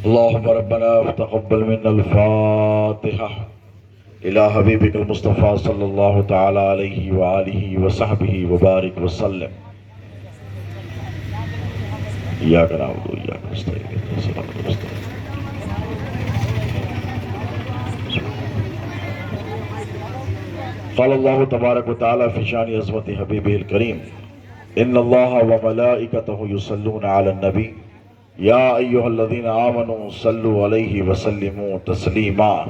اللهم ربنا تقبل منا الفاتحة إلى حبيبك المصطفى صلى الله تعالى عليه وآله وصحبه وبارك وسلم. إياك نعبد وإياك نستعين اهدنا الصراط المستقيم. قال الله تبارك وتعالى في شان عظمت حبيبه الكريم: إن الله وملائكته يصلون على النبي يا أيها الذين آمنوا صلوا عليه وسلموا تسليما.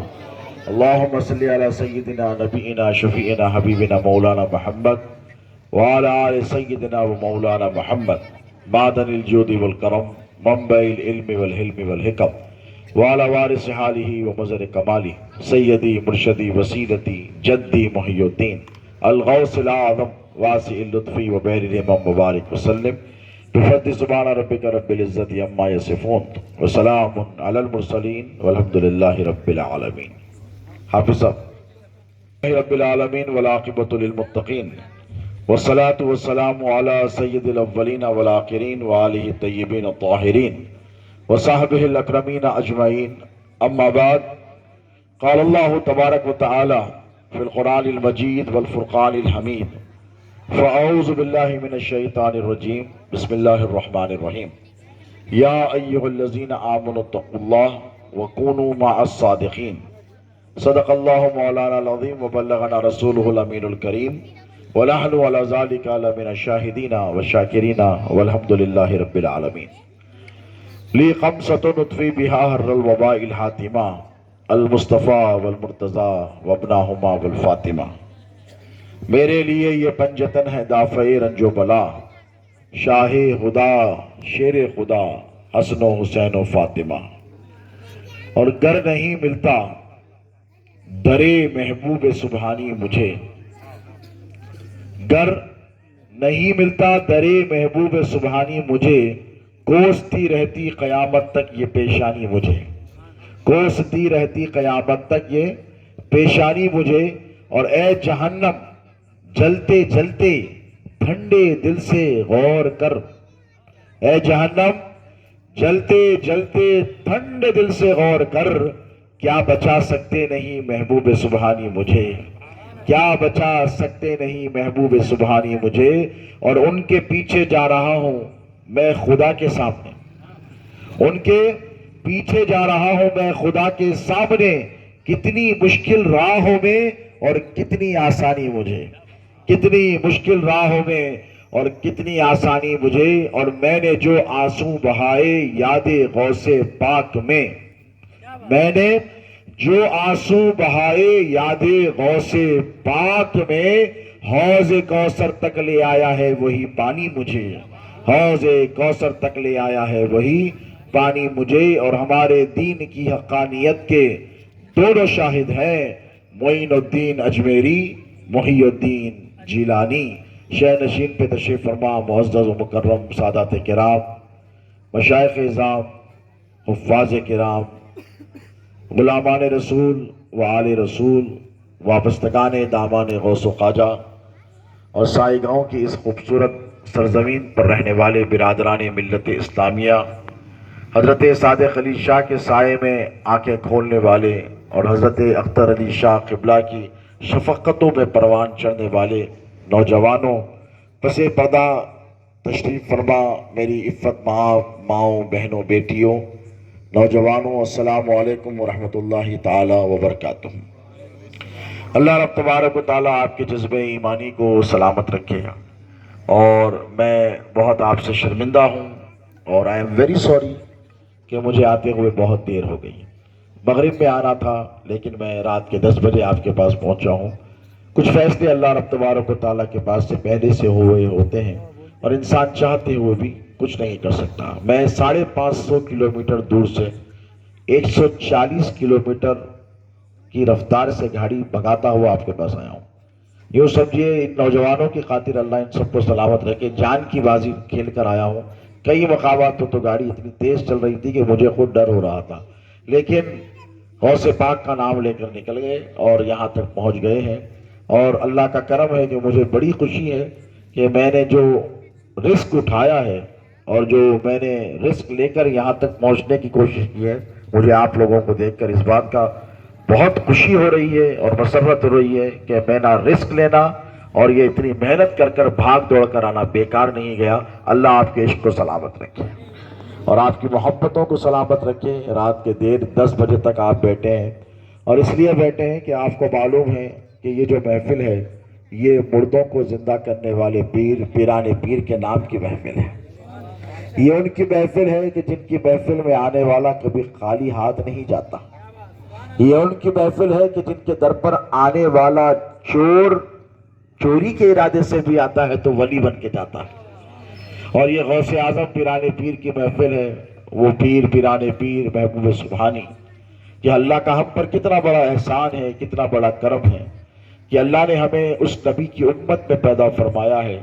اللهم صل على سيدنا نبينا شفيعنا حبيبنا مولانا محمد وعلى آل سيدنا ومولانا محمد معدن الجود والكرم منبع العلم والحلم والحكم وعلى وارث حاله ومظہر کمالی سیدی مرشدی وسیلتی جدی محی الدین الغوث العظم واسع اللطفی وبحر الرحمم مبارک وسلم بفضل سبحان ربک رب العزت عما یصفون وسلام علی المرسلین والحمد للہ رب العالمین. حافظ رب العالمین والعاقبۃ للمتقین والصلاة والسلام علی سید الاولین والآخرین وآلہ الطیبین الطاہرین وصحبہ الاکرمین اجمعین. اما بعد، قال اللہ تبارک وتعالی فی القرآن المجید والفرقان الحمید: فاعوذ باللہ من الشیطان الرجیم بسم اللہ الرحمن الرحیم. یا ایہا الذین آمنوا اتقوا اللہ وکونوا مع الصادقین. صدق اللہ مولانا العظیم وبلغنا رسولہ الامین الکریم ونحن علی ذلک لمن الشاہدین والشاکرین والحمد للہ رب العالمین. لی خمسۃ نطفی بہا حر الوباء الحاتمہ المصطفیٰ والمرتضیٰ وابناہما والفاطمہ. میرے لیے یہ پنجتن ہے دافع رنج و بلا، شاہ خدا شیر خدا حسن و حسین و فاطمہ. اور گر نہیں ملتا درے محبوب سبحانی مجھے، گر نہیں ملتا درے محبوب سبحانی مجھے، کوستی رہتی قیامت تک یہ پیشانی مجھے، کوستی رہتی قیامت تک یہ پیشانی مجھے. اور اے جہنم جلتے جلتے ٹھنڈے دل سے غور کر، اے جہنم جلتے جلتے ٹھنڈے دل سے غور کر، کیا بچا سکتے نہیں محبوب سبحانی مجھے، کیا بچا سکتے نہیں محبوب سبحانی مجھے. اور ان کے پیچھے جا رہا ہوں میں خدا کے سامنے، ان کے پیچھے جا رہا ہوں میں خدا کے سامنے. کتنی مشکل راہوں میں اور کتنی آسانی مجھے، کتنی مشکل راہوں میں اور کتنی آسانی مجھے. اور میں نے جو آنسو بہائے یاد غوث پاک میں، میں نے جو آنسو بہائے یاد غوث پاک میں، حوض کوثر تک لے آیا ہے وہی پانی مجھے، حوض کوثر تک لے آیا ہے وہی پانی مجھے. اور ہمارے دین کی حقانیت کے دونوں شاہد ہیں، معین الدین اجمیری، محی الدین جیلانی. شہ نشین پہ تشریف فرما معزز و مکرم سادات کرام، مشائخ اعظام، حفاظ کرام، غلامان رسول و آل رسول، وابستگان دامان غوث و خواجہ، اور سائی گاؤں کی اس خوبصورت سرزمین پر رہنے والے برادران ملت اسلامیہ، حضرت صادق علی شاہ کے سائے میں آنکھیں کھولنے والے اور حضرت اختر علی شاہ قبلہ کی شفقتوں میں پروان چڑھنے والے نوجوانوں، پس پردہ تشریف فرما میری عفت ماؤں بہنوں بیٹیوں، نوجوانوں، السلام علیکم ورحمۃ اللہ تعالی وبرکاتہ. اللہ رب تبارک و تعالیٰ آپ کے جذبہ ایمانی کو سلامت رکھے گا. اور میں بہت آپ سے شرمندہ ہوں اور آئی ایم ویری سوری کہ مجھے آتے ہوئے بہت دیر ہو گئی. مغرب میں آنا تھا لیکن میں رات کے 10 بجے آپ کے پاس پہنچا ہوں. کچھ فیصلے اللہ رب تبارک و تعالیٰ کے پاس سے پہلے سے ہوئے ہوتے ہیں اور انسان چاہتے ہوئے بھی کچھ نہیں کر سکتا. میں 550 کلومیٹر دور سے 140 کلومیٹر کی رفتار سے گاڑی بھگاتا ہوا آپ کے پاس آیا ہوں. یوں سمجھیے ان نوجوانوں کی خاطر اللہ ان سب کو سلامت رکھے، جان کی بازی کھیل کر آیا ہوں. کئی مقامات تو گاڑی اتنی تیز چل رہی تھی کہ مجھے خود ڈر ہو رہا تھا، لیکن غوث پاک کا نام لے کر نکل گئے اور یہاں تک پہنچ گئے ہیں. اور اللہ کا کرم ہے کہ مجھے بڑی خوشی ہے کہ میں نے جو رسک اٹھایا ہے اور جو میں نے رسک لے کر یہاں تک پہنچنے کی کوشش کی ہے، مجھے آپ لوگوں کو دیکھ کر اس بات کا بہت خوشی ہو رہی ہے اور مسرت ہو رہی ہے کہ میں نہ رسک لینا اور یہ اتنی محنت کر کر بھاگ دوڑ کر آنا بیکار نہیں گیا۔ اللہ آپ کے عشق کو سلامت رکھے اور آپ کی محبتوں کو سلامت رکھے۔ رات کے دیر 10 بجے تک آپ بیٹھے ہیں، اور اس لیے بیٹھے ہیں کہ آپ کو معلوم ہے کہ یہ جو محفل ہے یہ مردوں کو زندہ کرنے والے پیر پیران پیر کے نام کی محفل ہے۔ یہ ان کی محفل ہے کہ جن کی محفل میں آنے والا کبھی خالی ہاتھ نہیں جاتا۔ یہ ان کی محفل ہے کہ جن کے در پر آنے والا چور چوری کے ارادے سے بھی آتا ہے تو ولی بن کے جاتا ہے۔ اور یہ غوث اعظم پیران پیر کی محفل ہے، وہ پیر پیران پیر محبوب سبحانی۔ کہ اللہ کا ہم پر کتنا بڑا احسان ہے، کتنا بڑا کرم ہے کہ اللہ نے ہمیں اس نبی کی امت میں پیدا فرمایا ہے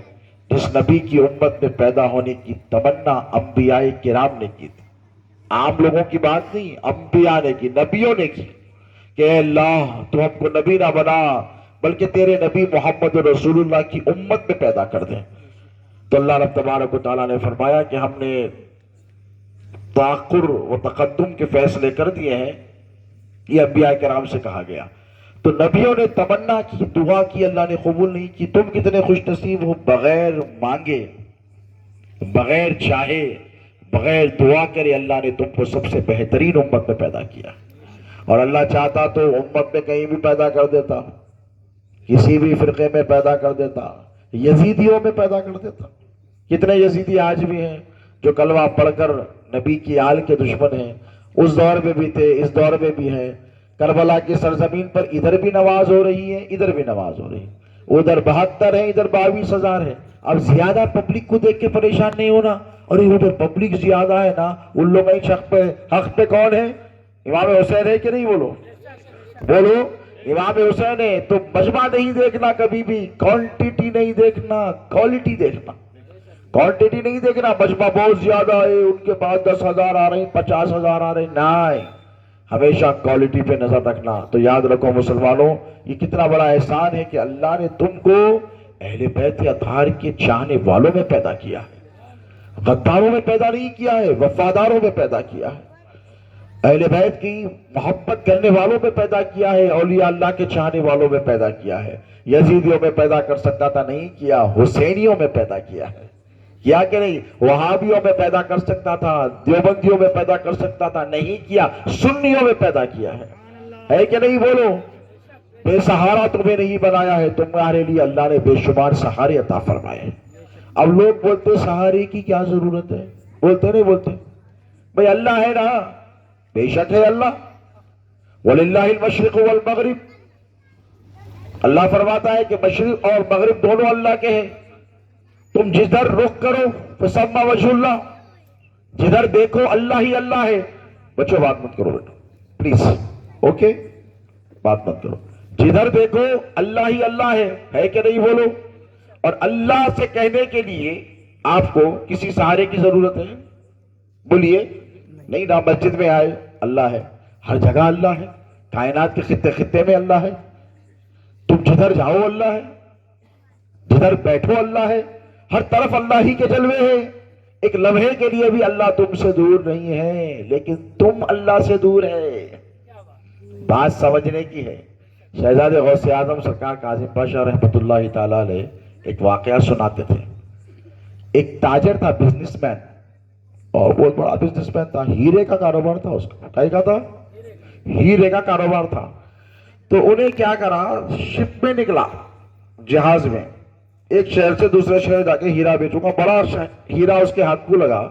جس نبی کی امت میں پیدا ہونے کی تمنا انبیاء کرام نے کی تھی۔ عام لوگوں کی بات نہیں، انبیاء نے کی، نبیوں نے کی کہ اے اللہ تو ہم کو نبی نہ بنا بلکہ تیرے نبی محمد رسول اللہ کی امت میں پیدا کر دیں۔ تو اللہ رب تبارک و تعالیٰ نے فرمایا کہ ہم نے تاخر و تقدم کے فیصلے کر دیے ہیں، یہ انبیاء کرام سے کہا گیا۔ تو نبیوں نے تمنا کی، دعا کی، اللہ نے قبول نہیں کی۔ تم کتنے خوش نصیب ہو، بغیر مانگے، بغیر چاہے، بغیر دعا کرے اللہ نے تم کو سب سے بہترین امت میں پیدا کیا۔ اور اللہ چاہتا تو امت میں کہیں بھی پیدا کر دیتا، کسی بھی فرقے میں پیدا کر دیتا، یزیدیوں میں پیدا کر دیتا۔ کتنے یزیدی آج بھی ہیں جو کلمہ پڑھ کر نبی کی آل کے دشمن ہیں، اس دور میں بھی تھے، اس دور میں بھی ہیں۔ کربلا کی سرزمین پر ادھر بھی نماز ہو رہی ہے، ادھر بھی نماز ہو رہی ہے، ادھر 72 ہے، ادھر 22,000 ہے۔ اب زیادہ پبلک کو دیکھ کے پریشان نہیں ہونا، اور ادھر پبلک زیادہ ہے نا، ان لوگ حق پہ کون ہے؟ امام حسین ہے کہ نہیں؟ بولو امام حسین ہے۔ تو مجمع نہیں دیکھنا کبھی بھی، کوانٹیٹی نہیں دیکھنا، کوالٹی دیکھنا۔ کوانٹیٹی نہیں دیکھنا، مجمع بہت زیادہ ہے ان کے بعد 10,000 آ رہے ہیں، 50,000 آ رہے ہیں، نہیں، ہمیشہ کوالٹی پہ نظر رکھنا۔ تو یاد رکھو مسلمانوں، یہ کتنا بڑا احسان ہے کہ اللہ نے تم کو اہل بیت اطہار کے چاہنے والوں میں پیدا کیا ہے، غداروں میں پیدا نہیں کیا ہے، وفاداروں میں پیدا کیا ہے، اہل بیت کی محبت کرنے والوں میں پیدا کیا ہے، اولیاء اللہ کے چاہنے والوں میں پیدا کیا ہے۔ یزیدیوں میں پیدا کر سکتا تھا، نہیں کیا، حسینیوں میں پیدا کیا ہے، کیا کہ نہیں؟ وہابیوں میں پیدا کر سکتا تھا، دیوبندیوں میں پیدا کر سکتا تھا، نہیں کیا، سنیوں میں پیدا کیا ہے کہ نہیں؟ بولو، بے سہارا تمہیں نہیں بنایا ہے، تمہارے لیے اللہ نے بے شمار سہارے عطا فرمائے۔ اب لوگ بولتے سہارے کی کیا ضرورت ہے، بولتے نہیں بولتے؟ بھئی اللہ ہے نا، بے شک ہے اللہ، وَلِلَّهِ الْمَشْرِقُ وَالْمَغْرِبُ، اللہ فرماتا ہے کہ مشرق اور مغرب دونوں اللہ کے ہیں، تم جدھر رخ کرو فثم وجہ اللہ، جدھر دیکھو اللہ ہی اللہ ہے۔ بچوں بات مت کرو بیٹا پلیز، اوکے، بات مت کرو، جدھر دیکھو اللہ ہی اللہ ہے کہ نہیں؟ بولو۔ اور اللہ سے کہنے کے لیے آپ کو کسی سہارے کی ضرورت ہے؟ بولیے نہیں نا، مسجد میں آئے اللہ ہے، ہر جگہ اللہ ہے، کائنات کے خطے خطے میں اللہ ہے، تم جدھر جاؤ اللہ ہے، جدھر بیٹھو اللہ ہے، ہر طرف اللہ ہی کے جلوے ہیں۔ ایک لمحے کے لیے بھی اللہ تم سے دور نہیں ہے، لیکن تم اللہ سے دور ہے۔ بات سمجھنے کی ہے۔ شہزادے غوث اعظم سرکار کاظم پاشا رحمۃ اللہ تعالیٰ علیہ ایک واقعہ سناتے تھے۔ ایک تاجر تھا، بزنس مین، اور بہت بڑا بزنس مین تھا، ہیرے کا کاروبار تھا اس کا۔ کیا تھا؟ ہیرے کا کاروبار تھا۔ تو انہیں کیا کرا، شپ میں نکلا، جہاز میں، ایک شہر سے دوسرے شہر جا کے ہیرا بیچوں گا، بڑا ہیرا اس کے ہاتھ کو لگا۔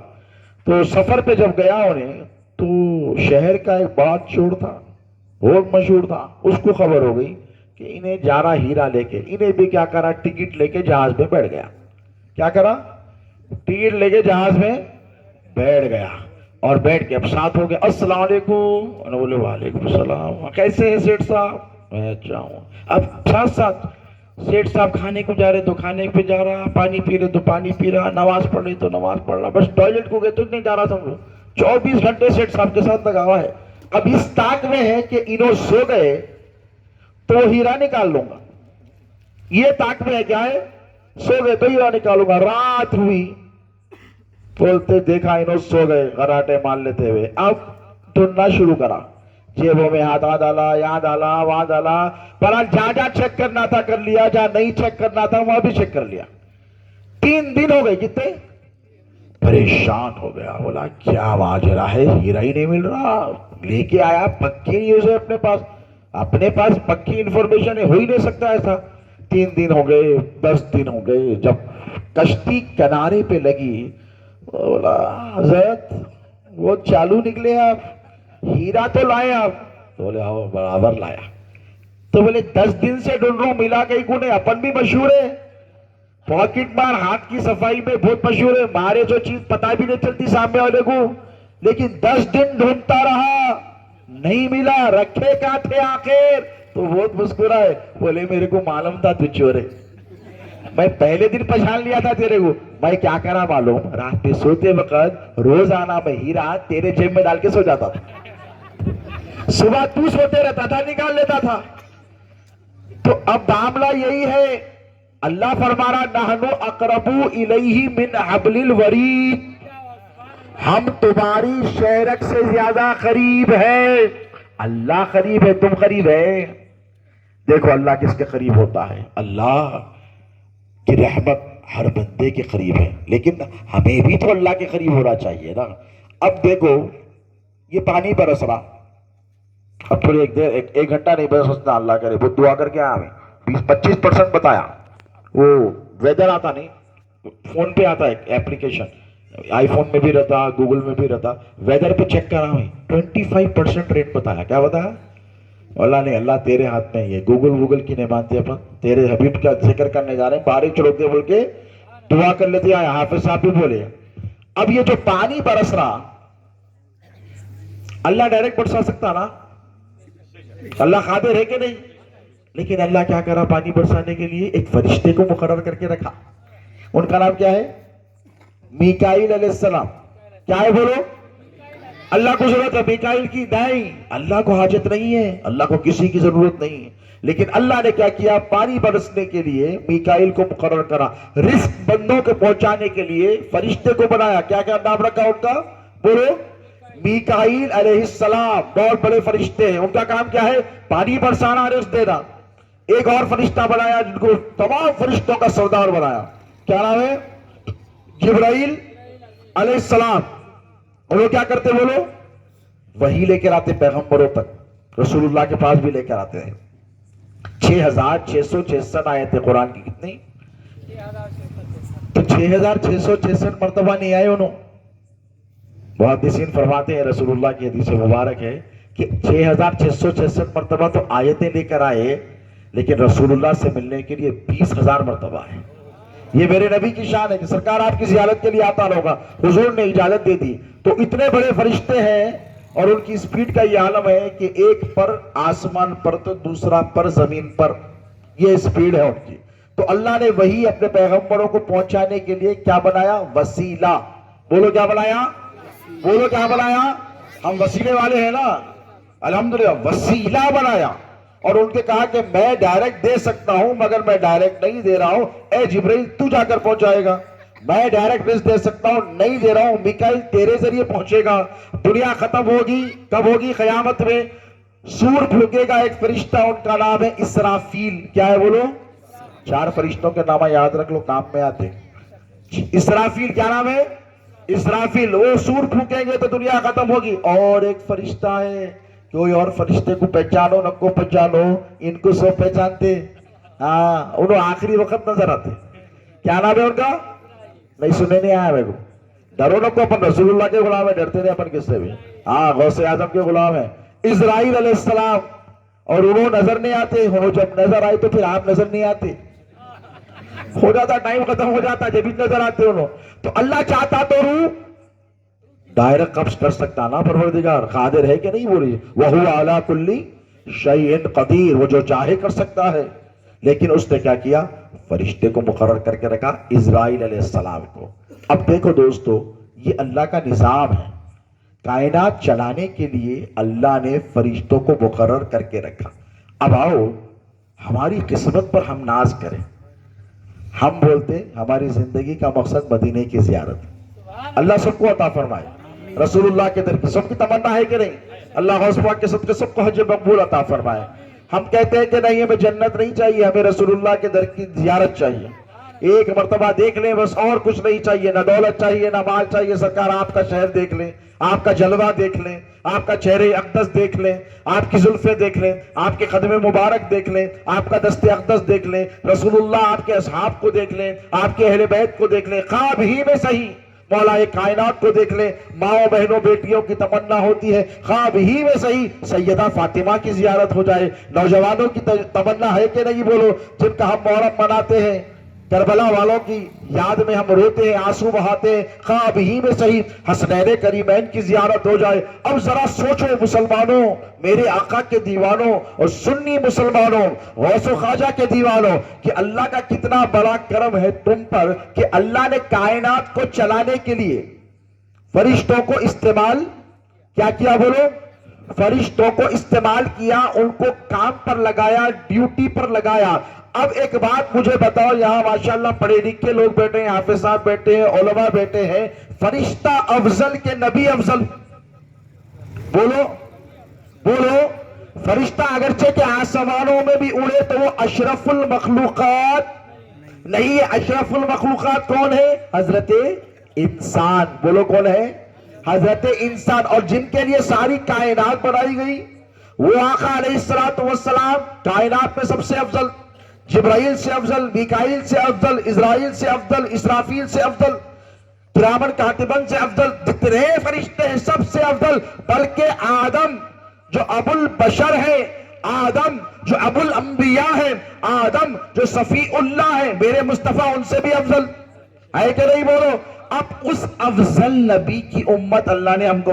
تو سفر پہ جب گیا انہیں، تو شہر کا ایک بڑا چور تھا، بہت مشہور تھا، اس کو خبر ہو گئی کہ انہیں جا رہا ہیرا لے کے۔ انہیں بھی کیا کرا، ٹکٹ لے کے جہاز میں بیٹھ گیا۔ کیا کرا؟ ٹکٹ لے کے جہاز میں بیٹھ گیا، اور بیٹھ کے اب ساتھ ہو گیا، السلام علیکم، انہوں بولے وعلیکم السلام، کیسے ہیں سیٹھ صاحب؟ میں اچھا ہوں۔ اب ساتھ ساتھ سیٹھ صاحب کھانے کو جا رہے تو کھانے پہ جا رہا، پانی پی رہے تو پانی پی رہا، نماز پڑھ رہی تو نماز پڑھ رہا، بس ٹوائلٹ کو گئے تو نہیں جا رہا، سمجھو 24 گھنٹے سیٹھ صاحب کے ساتھ لگا ہوا ہے۔ اب اس طاق میں ہے کہ انہوں سو گئے تو ہیرا نکال لوں گا، یہ طاق میں ہے، کیا ہے؟ سو گئے تو ہیرا نکالوں گا۔ رات ہوئی، بولتے دیکھا انہوں سو گئے غراٹے مار لیتے ہوئے. اب ڈھونڈنا شروع کرا, جیبوں میں ہاتھ ڈالا, یہاں ڈالا, وہاں ڈالا. بہرحال جہاں جہاں چیک کرنا تھا کر لیا, جہاں نہیں چیک کرنا تھا وہاں بھی چیک کر لیا. 3 دن ہو گئے. کتنے؟ پریشان ہو گیا. بولا کیا ماجرا ہے, ہیرا ہی نہیں مل رہا. لے کے آیا پکی نیوز ہے اپنے پاس پکی انفارمیشن ہے, ہو ہی نہیں سکتا ایسا. 3 دن ہو گئے, 10 دن ہو گئے. جب کشتی کنارے پہ لگی, بولا حضرت وہ چالو نکلے, آپ ہیرا تو لائے آپ. بولے آؤ برابر لایا. تو بولے 10 دن سے ڈھونڈ رہا ہوں, ملا کہیں کو نہیں. اپن بھی مشہور ہے پاکٹ مار, ہاتھ کی صفائی میں بہت مشہور ہے. مارے جو چیز پتہ بھی نہیں چلتی سامنے والے کو, لیکن 10 دن ڈھونڈتا رہا, نہیں ملا. رکھے کہاں تھے آخر؟ تو بہت مسکرائے. بولے میرے کو معلوم تھا تو چور ہے, میں پہلے دن پہچان لیا تھا تیرے کو. میں کیا کرا معلوم, رات پہ سوتے وقت روزانہ میں ہیرا تیرے جیب میں ڈال کے سو جاتا تھا. صبح تو سوتے رہتا تھا, نکال لیتا تھا. تو اب معاملہ یہی ہے. اللہ فرما رہا نحنو اقرب الیہ من حبل الورید, ہم تمہاری شہرک سے زیادہ قریب ہے. اللہ قریب ہے, تم قریب ہے. دیکھو اللہ کس کے قریب ہوتا ہے, اللہ کی رحمت ہر بندے کے قریب ہے, لیکن ہمیں بھی تو اللہ کے قریب ہونا چاہیے نا. اب دیکھو یہ پانی برس رہا, اب تھوڑی ایک گھنٹہ نہیں برسنا, اللہ کرے. وہ دعا کر کے آیا, ہمیں 20-25% بتایا. وہ ویدر آتا نہیں, فون پہ آتا ہے ایپلیکیشن, آئی فون میں بھی رہتا, گوگل میں بھی رہتا. ویدر پہ چیک کرا ہمیں 25% ریٹ بتایا. کیا بتایا؟ اللہ نے, اللہ تیرے ہاتھ میں. یہ گوگل کی نہیں مانتے اپن, تیرے حبیب کا ذکر کرنے جا رہے ہیں, بارش چڑھوتے بول کے دعا کر لیتے. آئے حافظ صاحب بھی بولے. اب یہ جو پانی برس رہا, اللہ ڈائریکٹ برسا سکتا نا, اللہ قادر ہے کہ نہیں؟ لیکن اللہ کیا کرا, پانی برسانے کے لیے ایک فرشتے کو مقرر کر کے رکھا. ان کا نام کیا ہے؟ میکائیل علیہ السلام. کیا ہے بولو؟ اللہ کو ضرورت ہے میکائیل کی؟ نہیں, اللہ کو حاجت نہیں ہے, اللہ کو کسی کی ضرورت نہیں ہے. لیکن اللہ نے کیا کیا, پانی برسنے کے لیے میکائیل کو مقرر کرا. رزق بندوں کے پہنچانے کے لیے فرشتے کو بنایا. کیا کیا نام رکھا ان کا؟ بولو. میکائیل علیہ السلام بہت بڑے فرشتے ہیں. ان کا کام کیا ہے؟ پانی برسانا, رزق دینا. ایک اور فرشتہ بنایا جن کو تمام فرشتوں کا سردار بنایا. کیا نام ہے؟ جبرائیل علیہ السلام. اور وہ کیا کرتے بولو؟ وہی لے کر آتے پیغمبروں تک, رسول اللہ کے پاس بھی لے کر آتے ہیں. 6666 آیتیں قرآن کی. کتنی؟ تو 6666 مرتبہ نہیں آئے انہوں. محدثین فرماتے ہیں, رسول اللہ کی حدیث مبارک ہے کہ 6666 مرتبہ تو آیتیں لے کر آئے, لیکن رسول اللہ سے ملنے کے لیے 20,000 مرتبہ ہے. یہ میرے نبی کی شان ہے کہ سرکار آپ کی زیارت کے لیے آتا ہوگا, حضور نے اجازت دے دی. تو اتنے بڑے فرشتے ہیں, اور ان کی سپیڈ کا یہ عالم ہے کہ ایک پر آسمان پر تو دوسرا پر زمین پر, یہ سپیڈ ہے ان کی. تو اللہ نے وہی اپنے پیغمبروں کو پہنچانے کے لیے کیا بنایا؟ وسیلہ. بولو کیا بنایا؟ بولو کیا بنایا؟ ہم وسیلے والے ہیں نا, الحمدللہ. وسیلہ بنایا, اور ان کے کہا کہ میں ڈائریکٹ دے سکتا ہوں مگر میں ڈائریکٹ نہیں دے رہا ہوں, اے جبرائیل تو جا کر پہنچائے گا. میں ڈائریکٹ رزق دے سکتا ہوں, نہیں دے رہا ہوں, میکائیل تیرے ذریعے پہنچے گا. دنیا ختم ہوگی, کب ہوگی؟ قیامت میں. سور پھونکے گا ایک فرشتہ, ان کا نام ہے اسرافیل. کیا ہے بولو؟ 4 فرشتوں کے نام یاد رکھ لو, کام میں آتے. اسرافیل. کیا نام ہے؟ اسرافیل. وہ سور پھونکیں گے تو دنیا ختم ہوگی. اور ایک فرشتہ ہے, کوئی اور فرشتے کو پہچانو نہ کو پہچانو, ان کو سب پہچانتے. ہاں, انہوں آخری وقت نظر آتے. کیا نام ہے ان کا؟ نہیں سنے نہیں آیا میرے کو. ڈرو نہ کو, اپن رسول اللہ کے غلام ہے, ڈرتے نہیں اپن کس سے بھی. ہاں, غوث اعظم کے غلام ہے. اسرائیل علیہ السلام. اور انہوں نظر نہیں آتے, وہ جب نظر آئے تو پھر آپ نظر نہیں آتے. ہو جاتا, ٹائم ختم ہو جاتا جب بھی نظر آتے انہوں. تو اللہ چاہتا تو روح ڈائریکٹ قبض کر سکتا نا. پروردگار قادر ہے کہ نہیں؟ بولی وَهُوَ عَلَى كُلِّ شَيْءٍ قَدِيرٌ, وہ جو چاہے کر سکتا ہے. لیکن اس نے کیا کیا؟ فرشتے کو مقرر کر کے رکھا, اسرائیل علیہ السلام کو. اب دیکھو دوستو, یہ اللہ کا نظام ہے. کائنات چلانے کے لیے اللہ نے فرشتوں کو مقرر کر کے رکھا. اب آؤ ہماری قسمت پر ہم ناز کریں. ہم بولتے ہماری زندگی کا مقصد مدینے کی زیارت. اللہ سب کو عطا فرمائے، رسول اللہ کے در کی سب کی تمنا ہے کہ نہیں؟ اللہ غوث پاک کے صدقے سب کو حج مقبول عطا فرمائے۔ ہم کہتے ہیں کہ نہیں ہمیں جنت نہیں چاہیے، ہمیں رسول اللہ کے در کی زیارت چاہیے، ایک مرتبہ دیکھ لیں بس، اور کچھ نہیں چاہیے، نہ دولت چاہیے نہ مال چاہیے، سرکار آپ کا شہر دیکھ لیں، آپ کا جلوہ دیکھ لیں، آپ کا چہرے اقدس دیکھ لیں، آپ کی زلفیں دیکھ لیں، آپ کے قدم مبارک دیکھ لیں، آپ کا دست اقدس دیکھ لیں، رسول اللہ آپ کے اصحاب کو دیکھ لیں، آپ کے اہل بیت کو دیکھ لیں، خواب ہی میں صحیح مولا کائنات کو دیکھ لیں۔ ماؤں بہنوں بیٹیوں کی تمنا ہوتی ہے خواب ہی میں صحیح سیدہ فاطمہ کی زیارت ہو جائے۔ نوجوانوں کی تمنا ہے کہ نہیں بولو، جن کا ہم محرم مناتے ہیں، کربلا والوں کی یاد میں ہم روتے ہیں، آنسو بہاتے ہیں، خواب ہی میں صحیح حسنین کریمین کی زیارت ہو جائے۔ اب ذرا سوچو مسلمانوں، میرے آقا کے دیوانوں اور سنی مسلمانوں، غوث و خواجہ کے دیوانوں، کہ اللہ کا کتنا بڑا کرم ہے تم پر کہ اللہ نے کائنات کو چلانے کے لیے فرشتوں کو استعمال کیا کیا بولو؟ فرشتوں کو استعمال کیا، ان کو کام پر لگایا، ڈیوٹی پر لگایا۔ اب ایک بات مجھے بتاؤ، یہاں ماشاءاللہ پڑھے لکھے لوگ بیٹھے ہیں، حافظ صاحب بیٹھے ہیں، علماء بیٹھے ہیں، فرشتہ افضل کے نبی افضل؟ بولو بولو، فرشتہ اگرچہ کہ آسمانوں میں بھی اڑے تو وہ اشرف المخلوقات نہیں ہے۔ اشرف المخلوقات کون ہے؟ حضرت انسان۔ بولو کون ہے؟ حضرت انسان۔ اور جن کے لیے ساری کائنات بنائی گئی وہ آقا علیہ السلام، کائنات میں سب سے افضل، جبرائیل سے افضل، میکائیل سے افضل، اسرائیل سے افضل، اسرافیل سے افضل، کرامن کاتبن سے افضل، جتنے فرشتے ہیں سب سے افضل۔ بلکہ آدم جو ابو البشر ہے، آدم جو ابو الانبیاء ہے، آدم جو صفی اللہ ہے، میرے مصطفیٰ ان سے بھی افضل ہے کہ نہیں بولو؟ اب اس افضل نبی کی امت اللہ نے ہم کو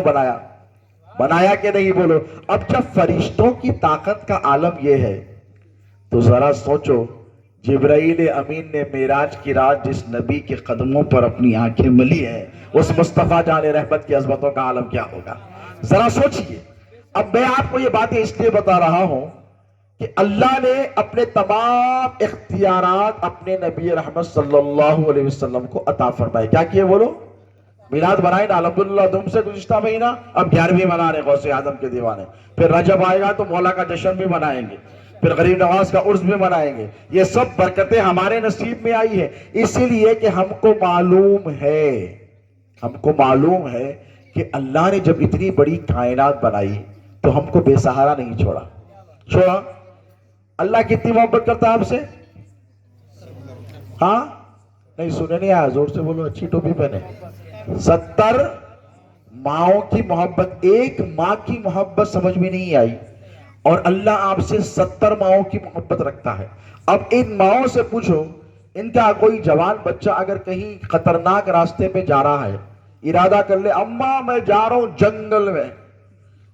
بنایا کہ نہیں بولو؟ اب جب فرشتوں کی طاقت کا عالم یہ ہے تو ذرا سوچو، جبرائیل امین نے معراج کی رات جس نبی کے قدموں پر اپنی آنکھیں ملی ہیں، اس مصطفیٰ جان رحمت کی عظمتوں کا عالم کیا ہوگا؟ ذرا سوچئے۔ اب میں آپ کو یہ باتیں اس لیے بتا رہا ہوں کہ اللہ نے اپنے تمام اختیارات اپنے نبی رحمت صلی اللہ علیہ وسلم کو عطا فرمائے۔ کیا کیے بولو؟ میلاد منائے نا الحمدللہ، تم سے گزشتہ مہینہ، اب 11ویں منا رہے غوث اعظم کے دیوانے، پھر رجب آئے گا تو مولا کا جشن بھی منائیں گے، پھر غریب نواز کا عرس بھی منائیں گے۔ یہ سب برکتیں ہمارے نصیب میں آئی ہیں اسی لیے کہ ہم کو معلوم ہے کہ اللہ نے جب اتنی بڑی کائنات بنائی تو ہم کو بے سہارا نہیں چھوڑا۔ اللہ کتنی محبت کرتا ہے آپ سے؟ ہاں نہیں سنے نہیں آیا، زور سے بولو، اچھی ٹوپی پہنے۔ 70 ماؤں کی محبت، ایک ماں کی محبت سمجھ میں نہیں آئی، اور اللہ آپ سے 70 ماؤں کی محبت رکھتا ہے۔ اب ان ماؤں سے پوچھو، ان کا کوئی جوان بچہ اگر کہیں خطرناک راستے پہ جا رہا ہے، ارادہ کر لے اماں میں جا رہا ہوں جنگل میں،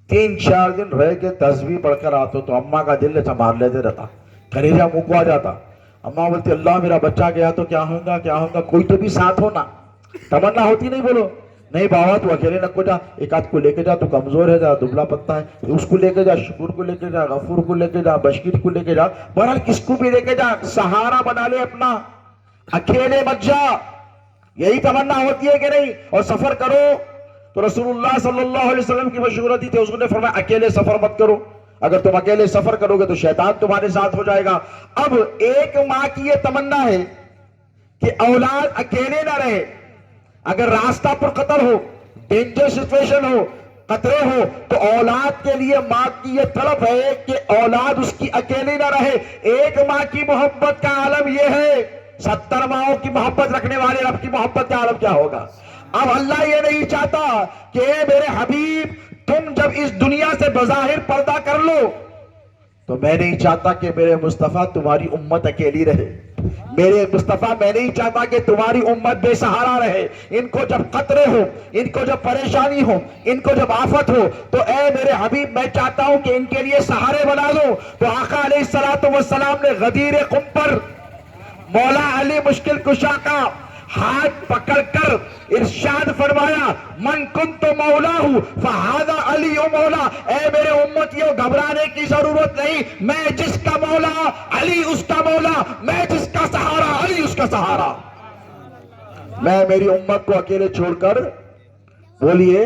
3-4 دن رہ کے تسبیح پڑھ کر آتا تو اماں کا دل سنبھال لیتے رہتا، کلیجہ منہ کو آ جاتا۔ اماں بولتی اللہ میرا بچہ گیا تو کیا ہوگا، کوئی تو بھی ساتھ ہونا، تمنا ہوتی نہیں بولو؟ نہیں بابا تو اکیلے نہ کو جا، ایک آدھ کو لے کے جا، تو کمزور ہے، جا دبلا پتہ ہے، اس کو لے کے جا، شکر کو لے کے جا، غفور کو لے کے جا، بشیر کو لے کے جا، بہرحال کس کو بھی لے کے جا، سہارا بنا لے اپنا، اکیلے مت جا۔ یہی تمنا ہوتی ہے کہ نہیں؟ اور سفر کرو تو رسول اللہ صلی اللہ علیہ وسلم کی مشورت تھی، حضور نے فرمایا اکیلے سفر مت کرو، اگر تم اکیلے سفر کرو گے تو شیطان تمہارے ساتھ ہو جائے گا۔ اب ایک ماں کی یہ تمنا ہے کہ اولاد اکیلے نہ رہے، اگر راستہ پر قطر ہو، ڈینجر سچویشن ہو، خطرے ہو، تو اولاد کے لیے ماں کی یہ طلب ہے کہ اولاد اس کی اکیلی نہ رہے۔ ایک ماں کی محبت کا عالم یہ ہے، 70 ماؤں کی محبت رکھنے والے رب کی محبت کا عالم کیا ہوگا؟ اب اللہ یہ نہیں چاہتا کہ اے میرے حبیب تم جب اس دنیا سے بظاہر پردہ کر لو تو میں نہیں چاہتا کہ میرے مصطفیٰ تمہاری امت اکیلی رہے، میرے مصطفیٰ میں نہیں چاہتا کہ تمہاری امت بے سہارا رہے۔ ان کو جب خطرے ہو، ان کو جب پریشانی ہو، ان کو جب آفت ہو تو اے میرے حبیب میں چاہتا ہوں کہ ان کے لیے سہارے بنا دو۔ تو آقا علیہ السلام نے غدیر قم پر مولا علی مشکل کشا کا ہاتھ پکڑ کر ارشاد فرمایا من کنت مولاہ فہذا علی مولا، اے میرے امتیوں گھبرانے کی ضرورت نہیں، میں جس کا مولا علی اس کا مولا، میں جس کا سہارا علی اس کا سہارا۔ میں میری امت کو اکیلے چھوڑ کر بولیے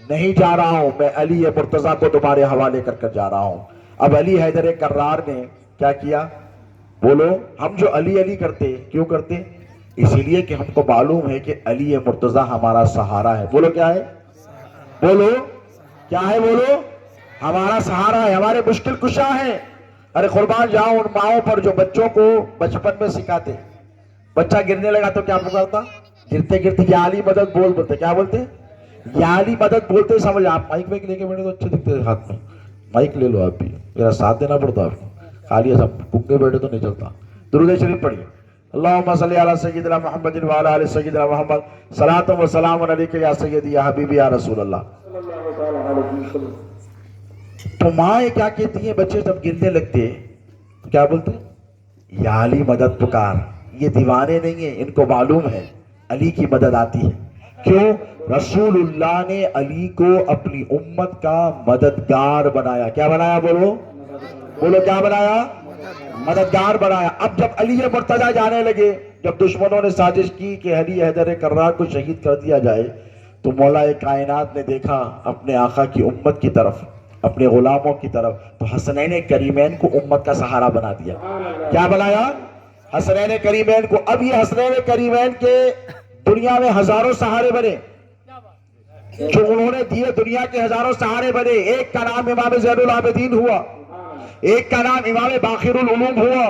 نہیں جا رہا ہوں، میں علی مرتضیٰ کو تمہارے حوالے کر جا رہا ہوں۔ اب علی حیدر کرار نے کیا کیا؟ بولو، ہم جو علی علی کرتے کیوں کرتے؟ اسی لیے کہ ہم کو معلوم ہے کہ علی مرتضیٰ ہمارا سہارا ہے۔ بولو کیا ہے؟ بولو کیا ہے؟ بولو ہمارا سہارا ہے، ہمارے مشکل کشا ہے۔ ارے قربان جاؤ ان ماؤں پر جو بچوں کو بچپن میں سکھاتے، بچہ گرنے لگا تو کیا پکارتا؟ گرتے گرتے یا علی مدد بولتے، کیا بولتے؟ یا علی مدد بولتے۔ سمجھ، آپ مائک میں لے کے بیٹھے تو اچھے دکھتے ہاتھ میں، مائک لے لو آپ بھی، میرا ساتھ دینا پڑتا آپ کو، خالی ایسا گنگے بیٹھے تو نہیں چلتا۔ درود شریف پڑھیے، اللہم صلی علی سیدنا محمد وعلی آل سیدنا محمد، صلاۃ و سلام علیک یا سیدی یا حبیبی یا رسول اللہ۔ تو ماں کیا کہتی ہیں؟ بچے جب گرنے لگتے تو کیا بولتے؟ یا علی مدد پکار۔ یہ دیوانے نہیں ہیں، ان کو معلوم ہے علی کی مدد آتی ہے۔ کیوں؟ رسول اللہ نے علی کو اپنی امت کا مددگار بنایا۔ کیا بنایا؟ بولو بولو کیا بنایا؟ مددگار بنایا۔ اب جب علی مرتضیٰ جانے لگے، جب دشمنوں نے سازش کی کہ علی حیدر کرار کو شہید کر دیا جائے، تو مولا کائنات نے دیکھا اپنے آقا کی امت کی طرف، اپنے غلاموں کی طرف، تو حسنین کریمین کو امت کا سہارا بنا دیا۔ کیا بنایا؟ حسنین کریمین کو۔ اب یہ حسنین کریمین کے دنیا میں ہزاروں سہارے بنے، جو انہوں نے دیے، دنیا کے ہزاروں سہارے بنے۔ ایک کا نام امام زین العابدین ہوا، ایک کا نام امام باقر العلوم ہوا۔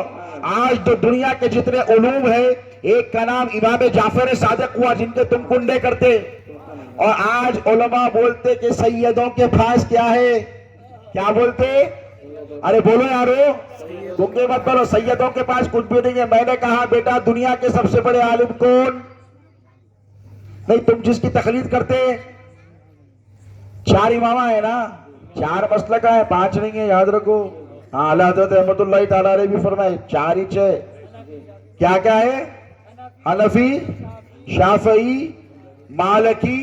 آج تو دنیا کے جتنے علوم ہیں، ایک کا نام امام جعفر صادق ہوا جن کے تم کنڈے کرتے۔ اور آج علماء بولتے کہ سیدوں کے پاس کیا ہے؟ کیا بولتے؟ ارے بولو یارو، گنگے مت بولو، سیدوں کے پاس کچھ بھی نہیں ہے۔ میں نے کہا بیٹا دنیا کے سب سے بڑے عالم کون؟ نہیں، تم جس کی تقلید کرتے، چار امامہ ہے نا، چار مسلک ہے، پانچ نہیں ہے، یاد رکھو۔ ہاں، اللہ حضرت رحمت اللہ تعالیٰ علیہ بھی فرمائے چار ہی چھ۔ کیا کیا ہے؟ حنفی، شافعی، مالکی،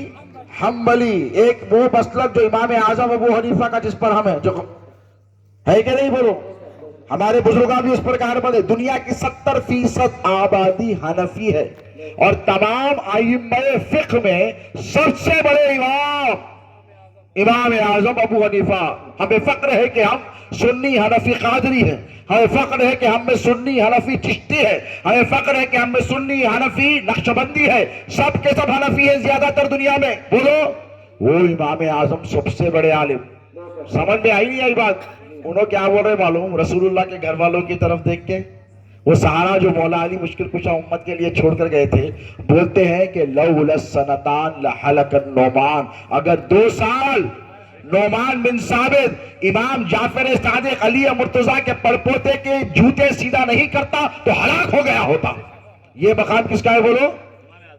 حنبلی۔ ایک وہ مسلک جو امام اعظم ابو حنیفہ کا جس پر ہم ہیں، جو ہے کہ نہیں؟ بولو، ہمارے بزرگاں بھی اس پر کہا بڑے۔ دنیا کی 70% آبادی حنفی ہے، اور تمام ائمہ فقہ میں سب سے بڑے امام اعظم ابو حنیفہ۔ ہمیں فخر ہے کہ ہم سنی حنفی قادری ہیں، ہمیں فخر ہے کہ ہم میں سنی حنفی چشتی ہے، ہمیں فخر ہے کہ ہم میں سنی حنفی نقشبندی ہے۔ سب کے سب حنفی ہیں زیادہ تر دنیا میں۔ بولو، وہ امام اعظم سب سے بڑے عالم۔ سمجھ میں آئی نہیں آئی بات؟ انہوں کیا بول رہے معلوم؟ رسول اللہ کے گھر والوں کی طرف دیکھ کے، وہ سہارا جو مولا علی مشکل کشا امت کے لیے چھوڑ کر گئے تھے، بولتے ہیں کہ لولا السنتان لحلق النعمان، اگر 2 سال نعمان بن ثابت امام جعفر صادق علی مرتضیٰ کے پڑپوتے کے جوتے سیدھا نہیں کرتا تو ہلاک ہو گیا ہوتا۔ یہ مقام کس کا ہے؟ بولو،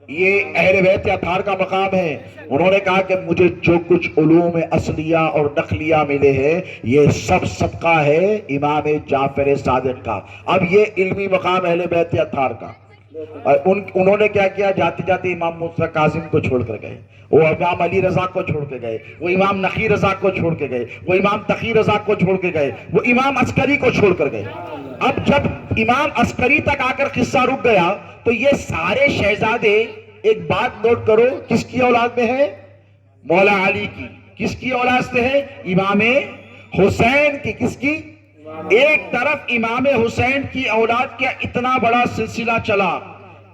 یہ اہل بیت اطہار کا مقام ہے۔ انہوں نے کہا کہ مجھے جو کچھ علوم اصلیہ اور نقلیہ ملے ہیں، یہ سب صدقہ ہے امام جعفر صادق کا۔ اب یہ علمی مقام اہل بیت اطہار کا۔ اور انہوں نے کیا کیا؟ جاتے جاتے امام موسیٰ کاظم کو چھوڑ کر گئے، وہ امام علی رضا کو چھوڑ کے گئے، وہ امام نقی رضا کو چھوڑ کے گئے، وہ امام تقی رضا کو چھوڑ کے گئے، وہ امام عسکری کو چھوڑ کر گئے۔ اب جب امام عسکری تک آ کر قصہ رک گیا تو یہ سارے شہزادے، ایک بات نوٹ کرو، کس کی اولاد میں ہے؟ مولا علی کی۔ کس کی اولاد سے ہے؟ امام حسین کی۔ کس کی؟ ایک طرف امام حسین کی اولاد کا اتنا بڑا سلسلہ چلا،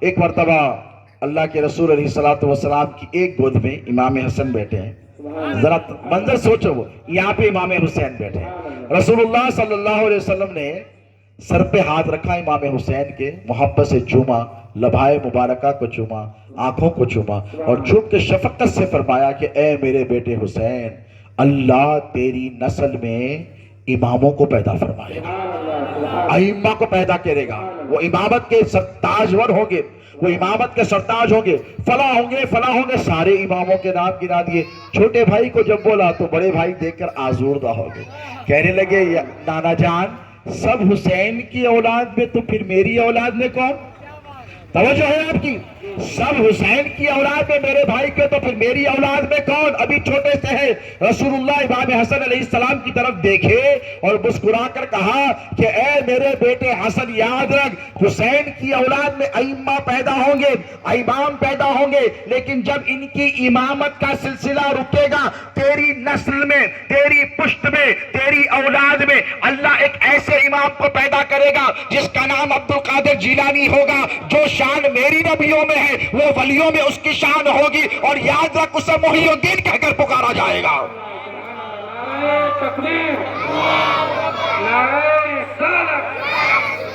ایک مرتبہ اللہ کے رسول علیہ الصلوۃ والسلام کی ایک گود میں امام حسن بیٹھے ہیں۔ ذرا منظر سوچو، وہ یہاں پہ امام حسین بیٹھے ہیں، رسول اللہ صلی اللہ علیہ وسلم نے سر پہ ہاتھ رکھا امام حسین کے، محبت سے چوما، لبھائے مبارکہ کو چوما، آنکھوں کو چوما، اور جھک کے شفقت سے فرمایا کہ اے میرے بیٹے حسین، اللہ تیری نسل میں اماموں کو پیدا فرمائے گا، ائمہ کو پیدا کرے گا، وہ امامت کے تاجور ہوں گے، وہ امامت کے سرتاج ہوں گے، فلاں ہوں گے، فلاں ہوں گے۔ سارے اماموں کے نام گنا دیے۔ چھوٹے بھائی کو جب بولا تو بڑے بھائی دیکھ کر آزردہ ہو گئے، کہنے لگے نانا جان، سب حسین کی اولاد میں تو پھر میری اولاد میں کون؟ توجہ ہے آپ کی؟ سب حسین کی اولاد میں میرے بھائی کے، تو پھر میری اولاد میں کون؟ ابھی چھوٹے سے ہے۔ رسول اللہ امام حسن علیہ السلام کی طرف دیکھے اور مسکرا کر کہا کہ اے میرے بیٹے حسن، یاد رکھ حسین کی اولاد میں ائمہ پیدا ہوں گے، امام پیدا ہوں گے، لیکن جب ان کی امامت کا سلسلہ رکے گا، تیری نسل میں، تیری پشت میں، تیری اولاد میں اللہ ایک ایسے امام کو پیدا کرے گا جس کا نام عبد القادر جیلانی ہوگا۔ جو شان میری نبیوں میں ہے وہ ولیوں میں اس کی شان ہوگی، اور یاد رکھ اسے محی الدین کہہ کر پکارا جائے گا۔